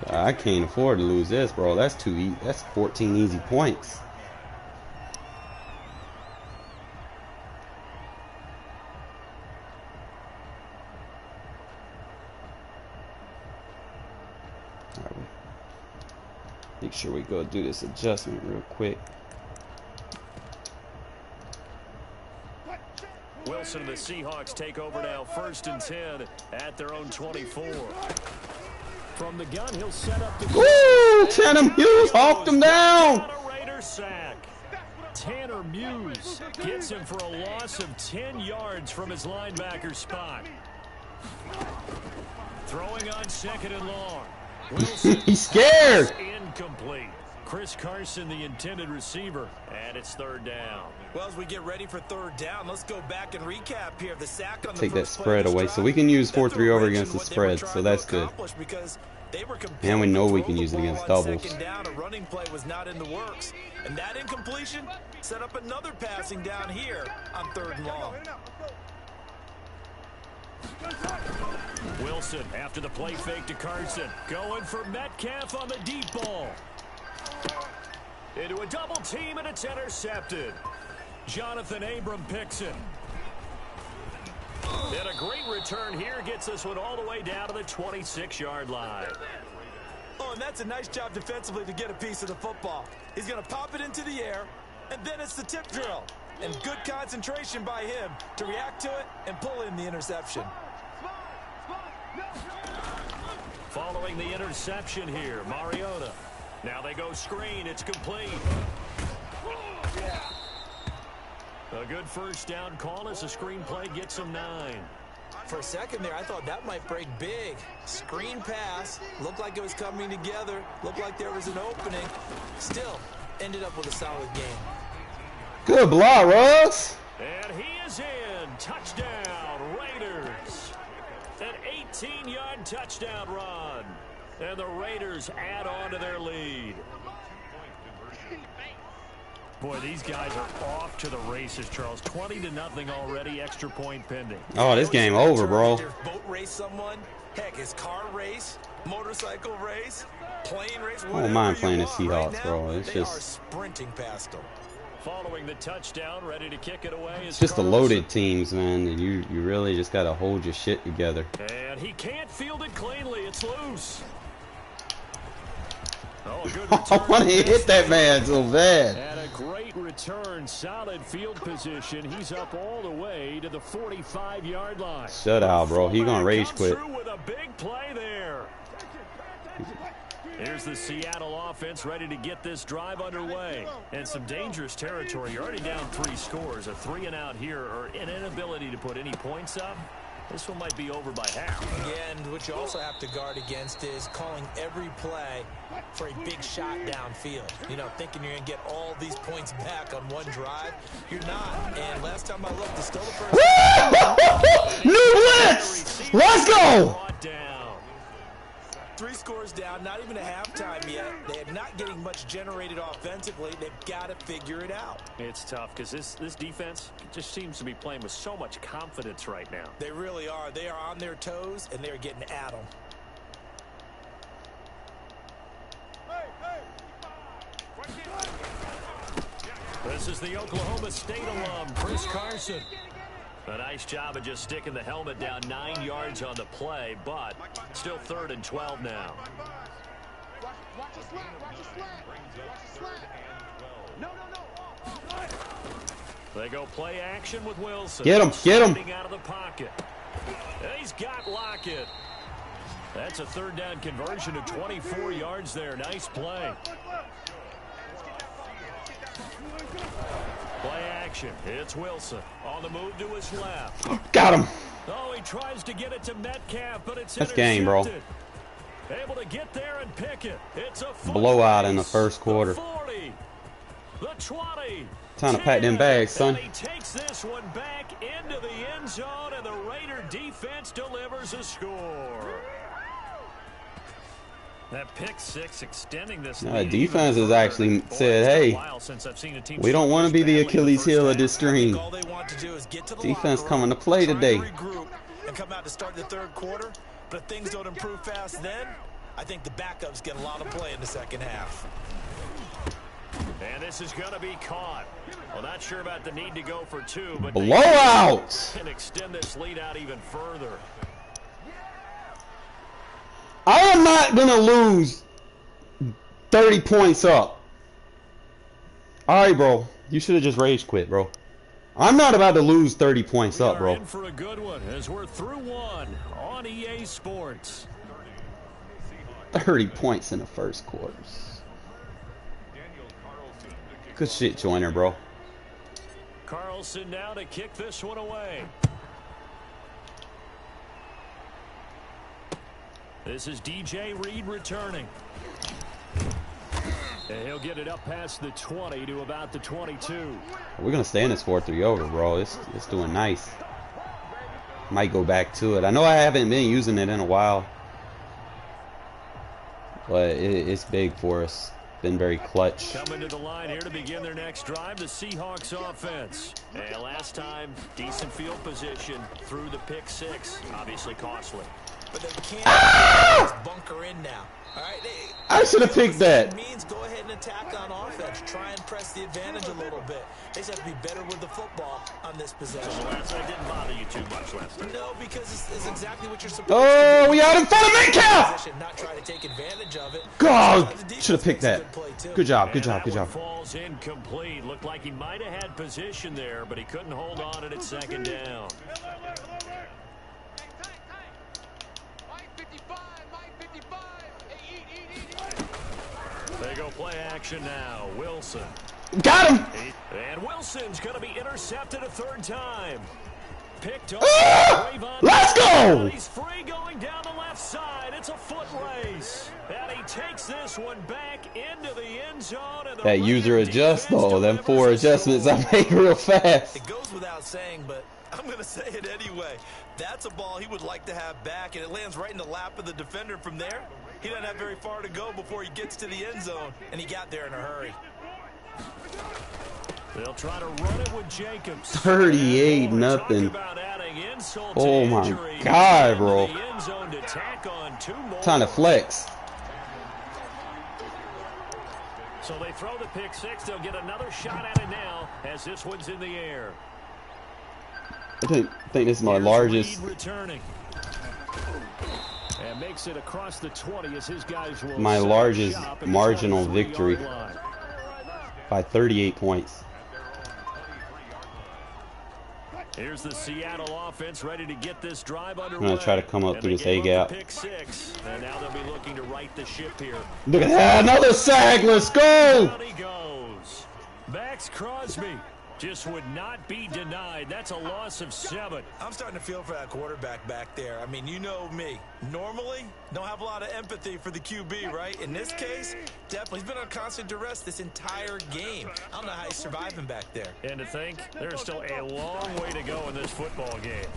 I can't afford to lose this, bro. That's too easy. That's 14 easy points. All right. Make sure we go do this adjustment real quick. Wilson and the Seahawks take over now, 1st and 10 at their own 24. From the gun, he'll set up the... Woo! Tanner Hughes hawked him down. A Raider sack. Tanner Muse gets him for a loss of 10 yards from his linebacker spot. Throwing on 2nd and long. Wilson. He's scared. Incomplete. Chris Carson, the intended receiver, and it's 3rd down. Well, as we get ready for 3rd down, let's go back and recap here. The sack on the Take that first play spread of this away, drive, so we can use that's 4-3 over originally against the what they were spread, so trying that's to good. accomplish because they were And we know we compelled can to use it throw against the ball on doubles. 2nd down. A running play was not in the works, and that incompletion set up another passing down here on 3rd and long. Wilson, after the play fake to Carson, going for Metcalf on the deep ball. Into a double team, and it's intercepted. Jonathan Abram picks it. And a great return here gets this one all the way down to the 26-yard line. Oh, and that's a nice job defensively to get a piece of the football. He's going to pop it into the air, and then it's the tip drill. And good concentration by him to react to it and pull in the interception. Following the interception here, Mariota. Now they go screen. It's complete. A good 1st down call as the screen play gets him 9. For a second there, I thought that might break big. Screen pass. Looked like it was coming together. Looked like there was an opening. Still, ended up with a solid game. Good block, Russ. And he is in. Touchdown, Raiders. An 18-yard touchdown run. And the Raiders add on to their lead. Boy, these guys are off to the races, Charles. 20-0 already, extra point pending. Oh, this game over, bro. Boat race someone, heck, his car race, motorcycle race, plane race. I don't mind playing the Seahawks, bro. It's they just are sprinting past them. Following the touchdown, ready to kick it away. it's just the loaded teams, man. And you really just gotta hold your shit together. And he can't field it cleanly. It's loose. Oh, good I want to hit that man so bad. And a great return, solid field position. He's up all the way to the 45-yard line. Shut out, bro. He gonna rage quit. Through with a big play there. Here's the Seattle offense ready to get this drive underway. And some dangerous territory. You're already down 3 scores. A 3-and-out here, or an inability to put any points up. This one might be over by half. Yeah, and what you also have to guard against is calling every play for a big shot downfield. You know, thinking you're going to get all these points back on one drive. You're not. And last time I looked, it's still the first. New blitz! Let's go! 3 scores down, not even a halftime yet. They're not getting much generated offensively. They've got to figure it out. It's tough because this defense just seems to be playing with so much confidence right now. They really are. They are on their toes, and they're getting at them. This is the Oklahoma State alum, Chris Carson. A nice job of just sticking the helmet down 9 yards on the play, but still 3rd and 12 now. They go play action with Wilson. Get him, get him. Out of the pocket. And he's got Lockett. That's a 3rd down conversion of 24 yards there. Nice play. Play action. It's Wilson on the move to his left. Got him. Oh, he tries to get it to Metcalf, but it's That's game, bro. Able to get there and pick it. It's a blowout in the first quarter. The 40, the 20. Time to pack them bags, son. And he takes this one back into the end zone, and the Raider defense delivers a score. That pick 6 extending this lead. Defense has actually said, hey, we don't want to be the Achilles heel of this stream. Defense coming to play today. And come out to start the 3rd quarter, but if things don't improve fast then, I think the backups get a lot of play in the 2nd half. And this is going to be caught. Well, not sure about the need to go for 2, but blowout! Can extend this lead out even further. I am not going to lose 30 points up. All right, bro. You should have just rage quit, bro. I'm not about to lose 30 points up, bro. In for a good one as we're through 1 on EA Sports. 30 points in the first quarters. Good shit, Joyner, bro. Carlson now to kick this one away. This is DJ Reed returning. And he'll get it up past the 20 to about the 22. We're going to stay in this 4-3 over, bro. It's doing nice. Might go back to it. I know I haven't been using it in a while. But it's big for us. Been very clutch. Coming to the line here to begin their next drive, the Seahawks offense. And last time, decent field position through the pick 6. Obviously costly. But they can't bunker in now. All right, I should have picked that. Means go ahead and attack on offense. Try and press the advantage a little bit. They just have to be better with the football on this possession. So last night didn't bother you too much last night. No, because it's exactly what you're supposed to do. We out in front of Metcalf! Not try to take advantage of it. God, should have picked that. Good job, good job, good job. Falls incomplete. Looked like he might have had position there, but he couldn't hold on at 2nd down. They go play action now. Wilson. Got him! And Wilson's going to be intercepted a 3rd time. picked off. Let's go! He's free going down the left side. It's a foot race. And he takes this one back into the end zone. And That user adjust though, them 4 adjustments I make real fast. It goes without saying, but I'm going to say it anyway. That's a ball he would like to have back, and it lands right in the lap of the defender from there. He doesn't have very far to go before he gets to the end zone, and he got there in a hurry. They'll try to run it with Jacobs. 38-0. Oh my God, bro. Trying to flex. So they throw the pick six. They'll get another shot at it now as this one's in the air. I think this is my largest. Returning. And makes it across the 20 as his guys will My largest marginal victory by 38 points. Here's the Seattle offense ready to get this drive underway. I'm gonna try to come up through this A gap. Pick six, and now they'll be looking to right the ship here. Look at that, another sack. Let's go. Down he goes. Max Crosby just would not be denied. That's a loss of 7. I'm starting to feel for that quarterback back there. I mean, you know me. Normally, don't have a lot of empathy for the QB, right? In this case, definitely. He's been on constant duress this entire game. I don't know how he's surviving back there. And to think, there's still a long way to go in this football game.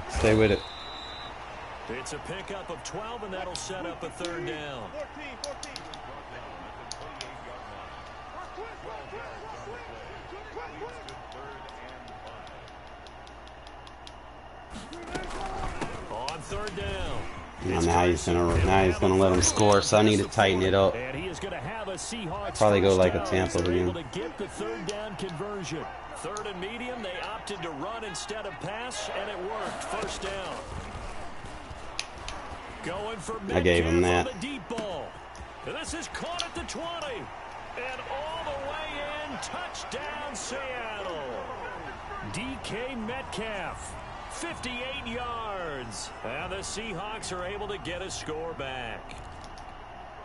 Stay with it. It's a pickup of 12, and that'll set up a 3rd down. On 3rd down. Now he's gonna let him score, so I need to tighten it up. And he is going to have a Seahawks Probably go like a down. Tampa They're again. able to get the 3rd down conversion. 3rd and medium, they opted to run instead of pass, and it worked. 1st down. Going for I gave him that. the deep ball. And this is caught at the 20. And all the way in, touchdown Seattle. DK Metcalf, 58 yards. And the Seahawks are able to get a score back.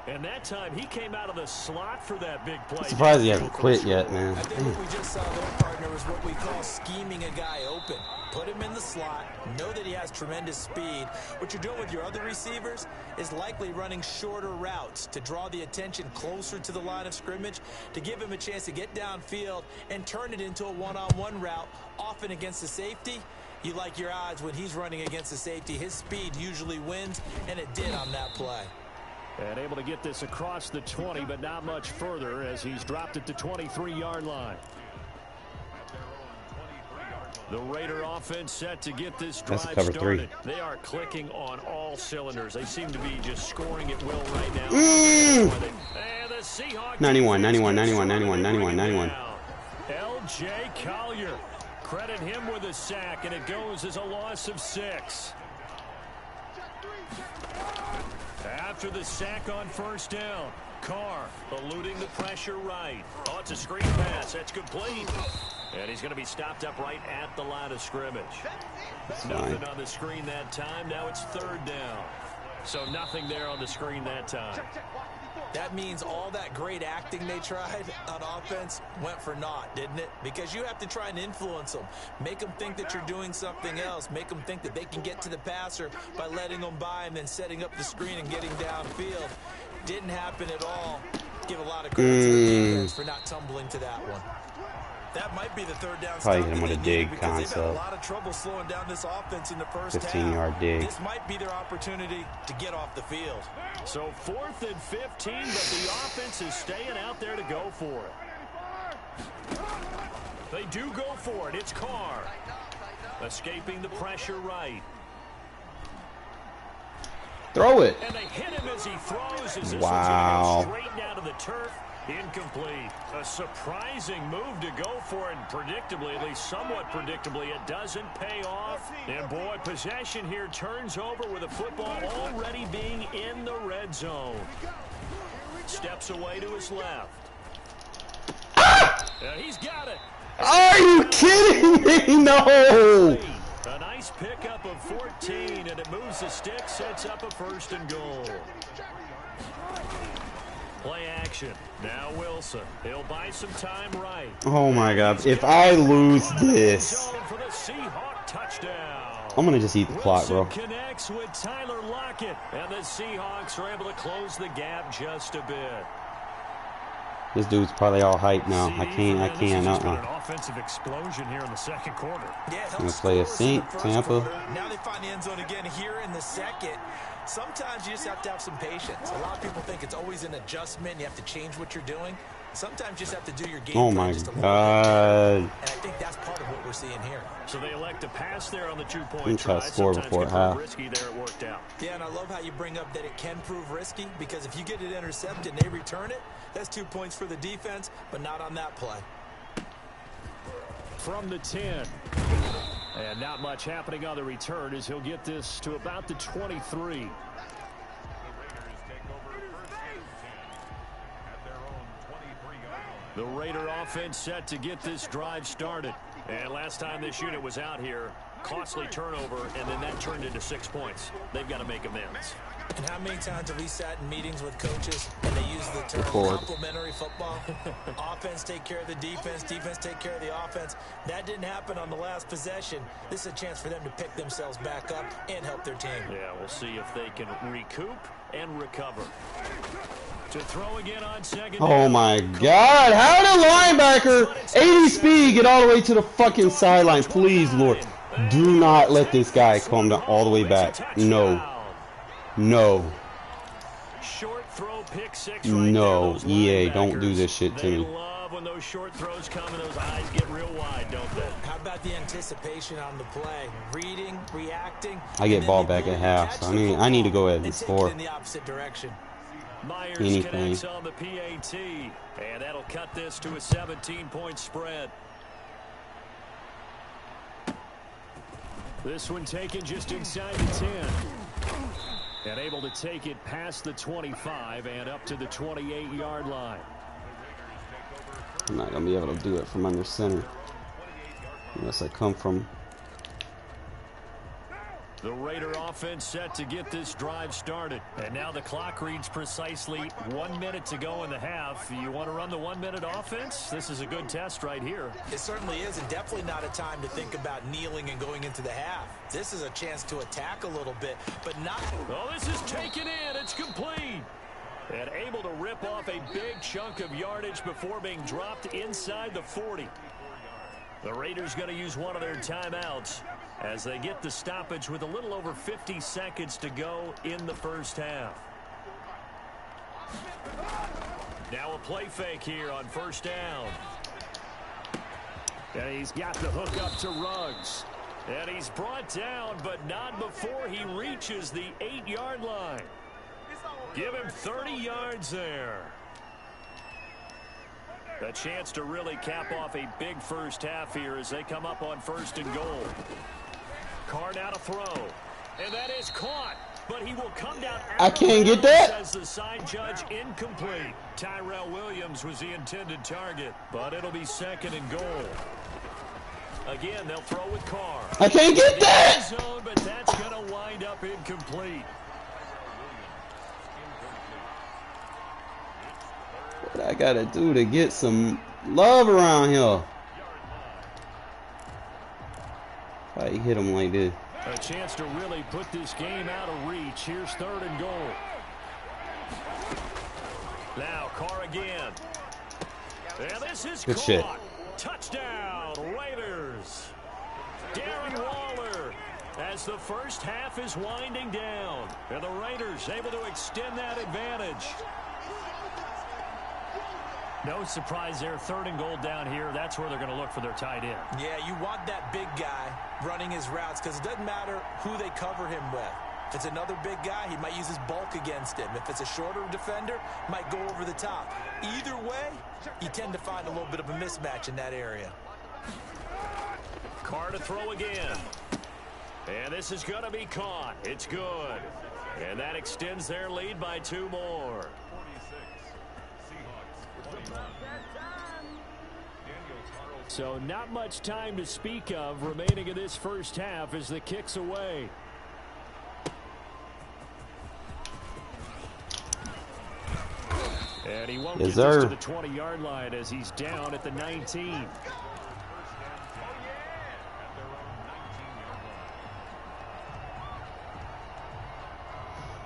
And that time, he came out of the slot for that big play. I'm surprised he hasn't quit yet, man. I think what we just saw there, partner, is what we call scheming a guy open. Put him in the slot, know that he has tremendous speed. What you're doing with your other receivers is likely running shorter routes to draw the attention closer to the line of scrimmage, to give him a chance to get downfield and turn it into a one-on-one route, often against the safety. You like your odds when he's running against the safety. His speed usually wins, and it did on that play. And able to get this across the 20, but not much further as he's dropped it to 23-yard line. The Raider offense set to get this drive started. They are clicking on all cylinders. They seem to be just scoring at will right now. And the Seahawks 91. L.J. Collier. Credit him with a sack, and it goes as a loss of 6. After the sack on 1st down, Carr eluding the pressure right. Oh, it's a screen pass. That's complete. And he's going to be stopped up right at the line of scrimmage. Nothing on the screen that time. Now it's 3rd down. So nothing there on the screen that time. That means all that great acting they tried on offense went for naught, didn't it? Because you have to try and influence them. Make them think that you're doing something else. Make them think that they can get to the passer by letting them by and then setting up the screen and getting downfield. Didn't happen at all. Give a lot of credit to the defense for not tumbling to that one. That might be the 3rd down. Probably hit him with a dig because they've had a concept. lot of trouble slowing down this offense in the first 15-yard half. dig. This might be their opportunity to get off the field. So 4th and 15, but the offense is staying out there to go for it. They do go for it. It's Carr. Escaping the pressure right. Throw it. And they hit him as he throws. As this Wow. one's going to go straight down to the turf. Incomplete. A surprising move to go for it. And predictably, at least somewhat predictably, it doesn't pay off. And boy, possession here turns over with the football already being in the red zone. Steps away to his left. And he's got it. Are you kidding me? No. A nice pickup of 14, and it moves the stick, sets up a 1st and goal. Play action. Now Wilson. He'll buy some time right. Oh my God! If I lose this, For the Seahawk touchdown. I'm gonna just eat the clock, bro. Wilson connects with Tyler Lockett, and the Seahawks are able to close the gap just a bit. This dude's probably all hyped now. I can't. An offensive explosion here in the second quarter. Yeah, I'm gonna play a sink, Tampa. Now they find the end zone again here in the second. Sometimes you just have to have some patience. A lot of people think it's always an adjustment. You have to change what you're doing. Sometimes you just have to do your game Oh plan my just a little God! bit. And I think that's part of what we're seeing here. So they elect to pass there on the 2-point I'm trying try. to score Sometimes before it can prove half. risky there. It worked out. Yeah, and I love how you bring up that it can prove risky, because if you get it intercepted and they return it, that's 2 points for the defense, but not on that play. From the 10. And not much happening on the return as he'll get this to about the 23. The Raider offense set to get this drive started. And last time this unit was out here, costly turnover, and then that turned into 6 points. They've got to make amends. And how many times have we sat in meetings with coaches and they use the term complementary football? Offense take care of the defense, defense take care of the offense. That didn't happen on the last possession. This is a chance for them to pick themselves back up and help their team. Yeah, we'll see if they can recoup and recover. To throw again on second down. Oh my God! How did linebacker 80 speed get all the way to the fucking sideline? Please, Lord, do not let this guy come down all the way back. No. No. Short throw, pick six right No, there, EA, don't do this shit to they me. love when those short throws come and those eyes get real wide, don't they? How about the anticipation on the play? Reading, reacting. I get ball back at half, so I need to go ahead and score. In the opposite direction. Myers Anything. connects on the PAT, and that'll cut this to a 17-point spread. This one taken just inside the 10. And able to take it past the 25 and up to the 28-yard line. I'm not going to be able to do it from under center unless I come from... The Raider offense set to get this drive started. And now the clock reads precisely 1 minute to go in the half. You want to run the 1 minute offense? This is a good test right here. It certainly is, and definitely not a time to think about kneeling and going into the half. This is a chance to attack a little bit, but not... Oh, this is taken in. It's complete. And able to rip off a big chunk of yardage before being dropped inside the 40. The Raiders going to use one of their timeouts as they get the stoppage with a little over 50 seconds to go in the first half. Now a play fake here on first down. And he's got the hook up to Ruggs. And he's brought down, but not before he reaches the 8-yard line. Give him 30 yards there. A chance to really cap off a big first half here as they come up on 1st and goal. Carr now to throw. And that is caught. But he will come down. I can't get that. Says the side judge, incomplete. Tyrell Williams was the intended target, but it'll be 2nd and goal. Again, they'll throw with Carr. I can't get that. Zone, but that's going to wind up incomplete. What I gotta do to get some love around here? If I hit him like this. A chance to really put this game out of reach. Here's 3rd and goal. Now Carr again. And this is Good caught. shit. Touchdown, Raiders. Darren Waller as the first half is winding down. And the Raiders able to extend that advantage. No surprise there. 3rd and goal down here. That's where they're going to look for their tight end. Yeah, you want that big guy running his routes because it doesn't matter who they cover him with. If it's another big guy, he might use his bulk against him. If it's a shorter defender, might go over the top. Either way, you tend to find a little bit of a mismatch in that area. Carr to throw again. And this is going to be caught. It's good. And that extends their lead by 2 more. So not much time to speak of remaining in this first half as the kick's away. And he won't Yes, get this sir. to the 20-yard line as he's down at the 19.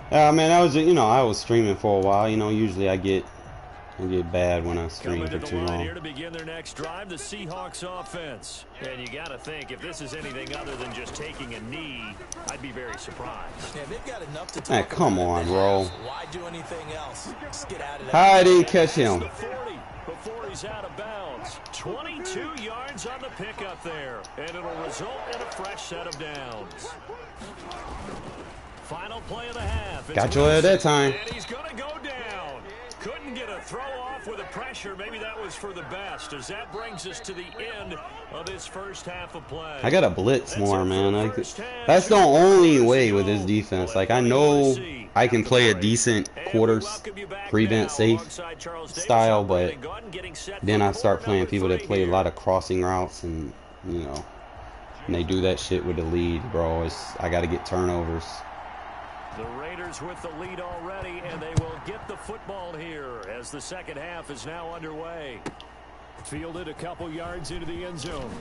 Man, I was, I was streaming for a while. Usually I get bad when I stream Coming for to the too line long. here to begin their next drive, the Seahawks offense. And you got to think, if this is anything other than just taking a knee, I'd be very surprised. Yeah, they've got enough to talk Man, come about on, in the bro. half. Why do anything else? Just get out of How I there. didn't catch him? The 40 before he's out of bounds. 22 yards on the pickup there. And it'll result in a fresh set of downs. Final play of the half. Got your head that time. And he's going to go down. Couldn't get a throw off with the pressure. Maybe that was for the best, as that brings us to the end of this first half of play. I gotta blitz more, man. That's the only way with this defense. Like, I know I can play a decent quarters prevent safe style, but then I start playing people that play a lot of crossing routes, and and they do that shit with the lead, bro. I gotta get turnovers. The Raiders with the lead already, and they will get the football here as the second half is now underway. Fielded a couple yards into the end zone.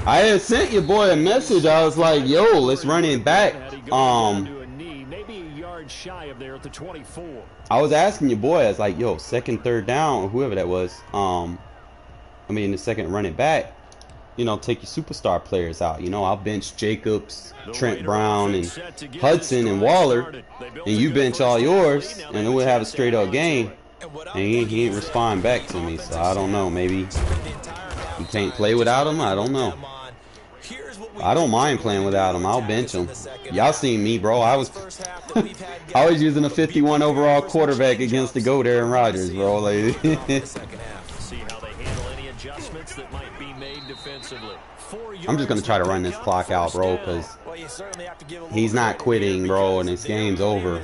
I had sent your boy a message. I was like, yo, let's run it back. Maybe a yard shy of there at the 24. I was asking your boy, I was like, yo, second, third down, or whoever that was. The second run it back. Take your superstar players out. I'll bench Jacobs, Trent Brown, and Hudson and Waller, and you bench all yours, and then we'll have a straight up game. And he ain't respond back to me, so I don't know. Maybe he can't play without him. I don't know. I don't mind playing without him. I'll bench him. Y'all seen me, bro. I was using a 51 overall quarterback against the GOAT Aaron Rodgers, bro. Like, see how they handle any adjustments that might be made defensively. I'm just gonna try to run this clock out, bro, because he's not quitting, bro, and this game's over.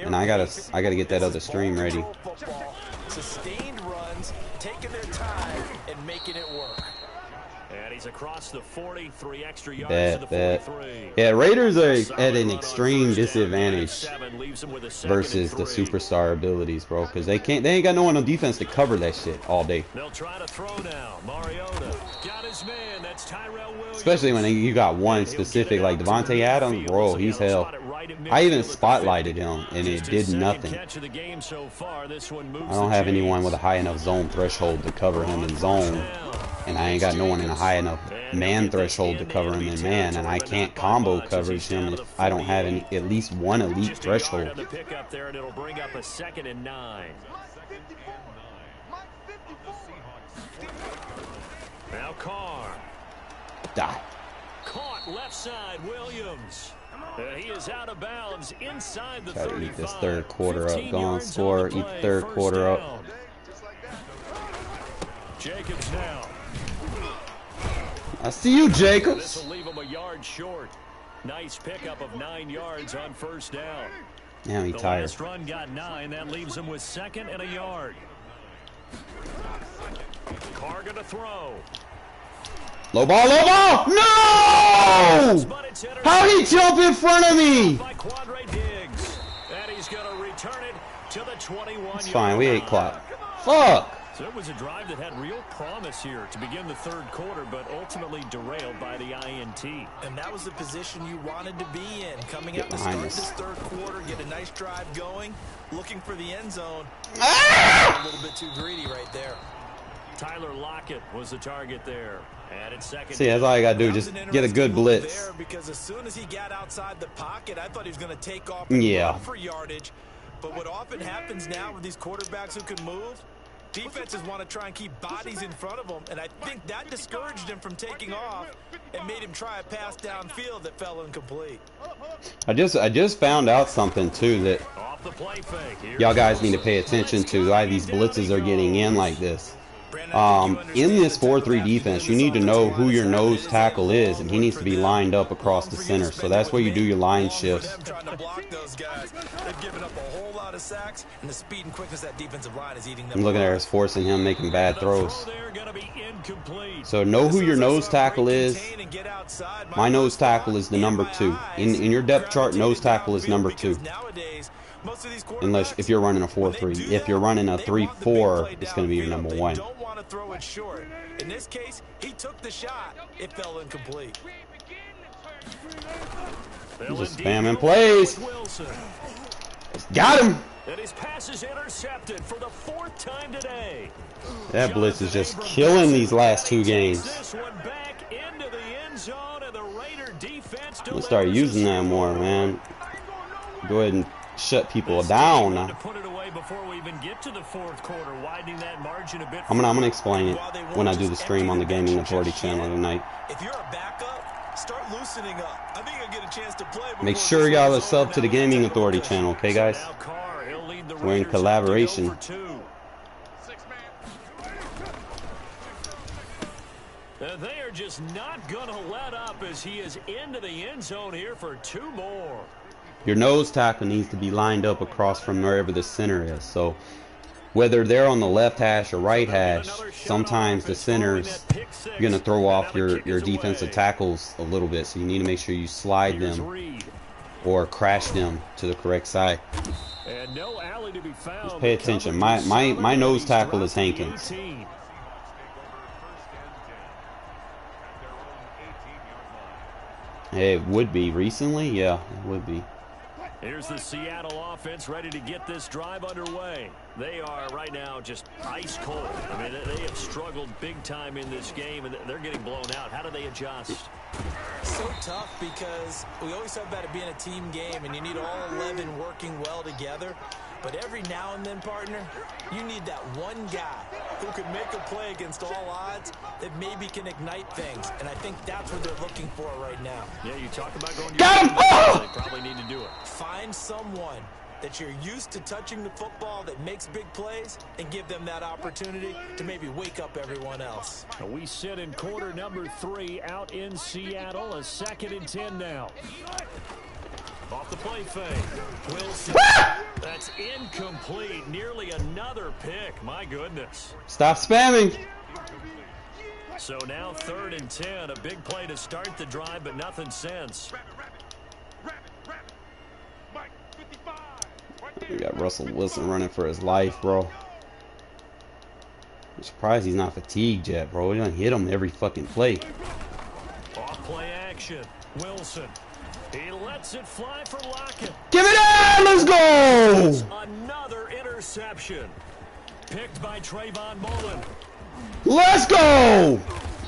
And I gotta get that other stream ready. Sustained runs, taking their time and making it work. And he's across the 40, 3 extra yards to the 43. Yeah, Raiders are at an extreme disadvantage versus the superstar abilities, bro, because they ain't got no one on defense to cover that shit all day. They'll try to throw now. Mariota got his man. That's Tyrell Williams. Especially when you got one specific like Devontae Adams, bro, he's hell. I even spotlighted him and it did nothing. I don't have anyone with a high enough zone threshold to cover him in zone, and I ain't got no one in a high enough man threshold to cover him in man, and I can't combo coverage him if I don't have at least one elite threshold. It'll bring up a 2nd and 9. Now Carr. Die. Caught left side, Williams. He is out of bounds inside the Try to 35. eat this third quarter up. Go on, score. Eat the third quarter up. Jacobs now. I see you, Jacobs. This will leave him a yard short. Nice pickup of 9 yards on first down. Damn, he's tired. The last run got 9. That leaves him with 2nd and a yard. Carr gonna throw. Low ball, low ball! No! How'd he jump in front of me? And he's gonna return it to the 21. It's fine, we ate clock. Fuck! So it was a drive that had real promise here to begin the third quarter, but ultimately derailed by the INT. And that was the position you wanted to be in. Coming out to start this third quarter, get a nice drive going, looking for the end zone. A little bit too greedy right there. Tyler Lockett was the target there. And it's 2nd. See, that's all you gotta do. Just get a good blitz. Because as soon as he got outside the pocket, I thought he was going to take off and run for yardage. But what often happens now with these quarterbacks who can move, defenses want to try and keep bodies in front of them, and I think that discouraged him from taking off and made him try a pass downfield that fell incomplete. I just found out something too that y'all guys need to pay attention to. Why these blitzes are getting in like this. In this 4-3 defense, you need to know who your nose tackle is, and he needs to be lined up across the center. So that's where you do your line shifts. I'm looking at us forcing him making bad throws. So know who your nose tackle is. My nose tackle is the number 2. In your depth chart, nose tackle is number 2. Most of these Unless if you're running a 4-3. If you're running a 3-4, it's going to be your number one. They don't want to throw it short. In this case, he took the shot. It fell incomplete. Just spamming plays. Got him. And his pass is intercepted for the 4th time today. That blitz is just killing these last 2 games. This one back into the end zone, and the Raider defense I'm gonna start using that more, man. Go ahead and shut people down. To put it away before we even get to the 4th quarter, widening that margin a bit. I'm gonna explain it when I do the stream on the Gaming Authority channel tonight. If you're a backup, start loosening up. I think you'll get a chance to play. Make sure y'all are sub to the Gaming Authority channel, okay, guys? We're in collaboration. They are just not going to let up as he is into the end zone here for 2 more. Your nose tackle needs to be lined up across from wherever the center is. So whether they're on the left hash or right hash, sometimes the center's going to throw off your defensive tackles a little bit. So you need to make sure you slide them or crash them to the correct side. And no alley to be found. Just pay attention. My nose tackle is Hankins. Hey, it would be recently, yeah, it would be. Here's the Seattle offense ready to get this drive underway. They are right now just ice cold. I mean, they have struggled big time in this game, and they're getting blown out. How do they adjust? So tough because we always talk about it being a team game, and you need all 11 working well together. But every now and then, partner, you need that one guy who can make a play against all odds that maybe can ignite things. And I think that's what they're looking for right now. Yeah, you talk about going to Got him! Oh! They probably need to do it. Find someone that you're used to touching the football that makes big plays and give them that opportunity to maybe wake up everyone else. We sit in quarter number 3 out in Seattle. A 2nd and 10 now. Off the play fake. Wilson. That's incomplete. Nearly another pick. My goodness. Stop spamming. So now 3rd and 10. A big play to start the drive, but nothing since. We got Russell Wilson running for his life, bro. I'm surprised he's not fatigued yet, bro. He done hit him every fucking play. Off play action. Wilson. He lets it fly for Lockett. Give it up! Let's go! Another interception. Picked by Trayvon Mullen. Let's go!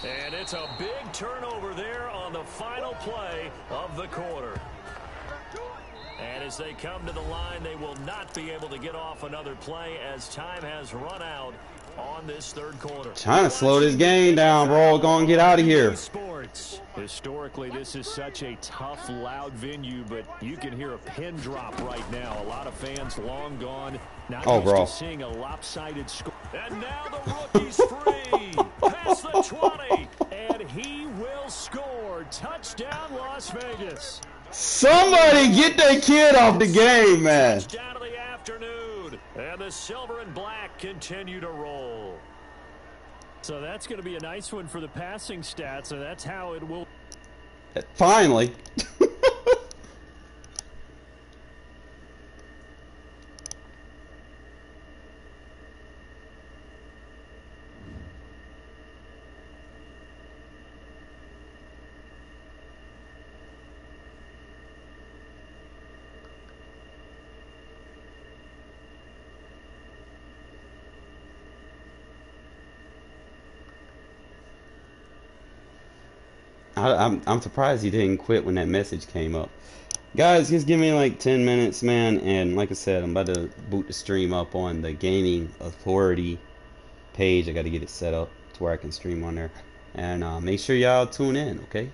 And it's a big turnover there on the final play of the quarter. And as they come to the line, they will not be able to get off another play as time has run out on this 3rd quarter. Trying to slow this game down, bro. Go and get out of here. Sports. Historically, this is such a tough, loud venue, but you can hear a pin drop right now. A lot of fans long gone. Not used to seeing a lopsided score. And now the rookie's free. Past the 20. And he will score. Touchdown, Las Vegas. Somebody get that kid off the game, man. Down to the afternoon, and the silver and black continue to roll. So that's going to be a nice one for the passing stats, and that's how it will. Finally. I'm surprised he didn't quit when that message came up. Guys, just give me like 10 minutes, man. And like I said, I'm about to boot the stream up on the Gaming Authority page. I got to get it set up to where I can stream on there. And make sure y'all tune in, okay?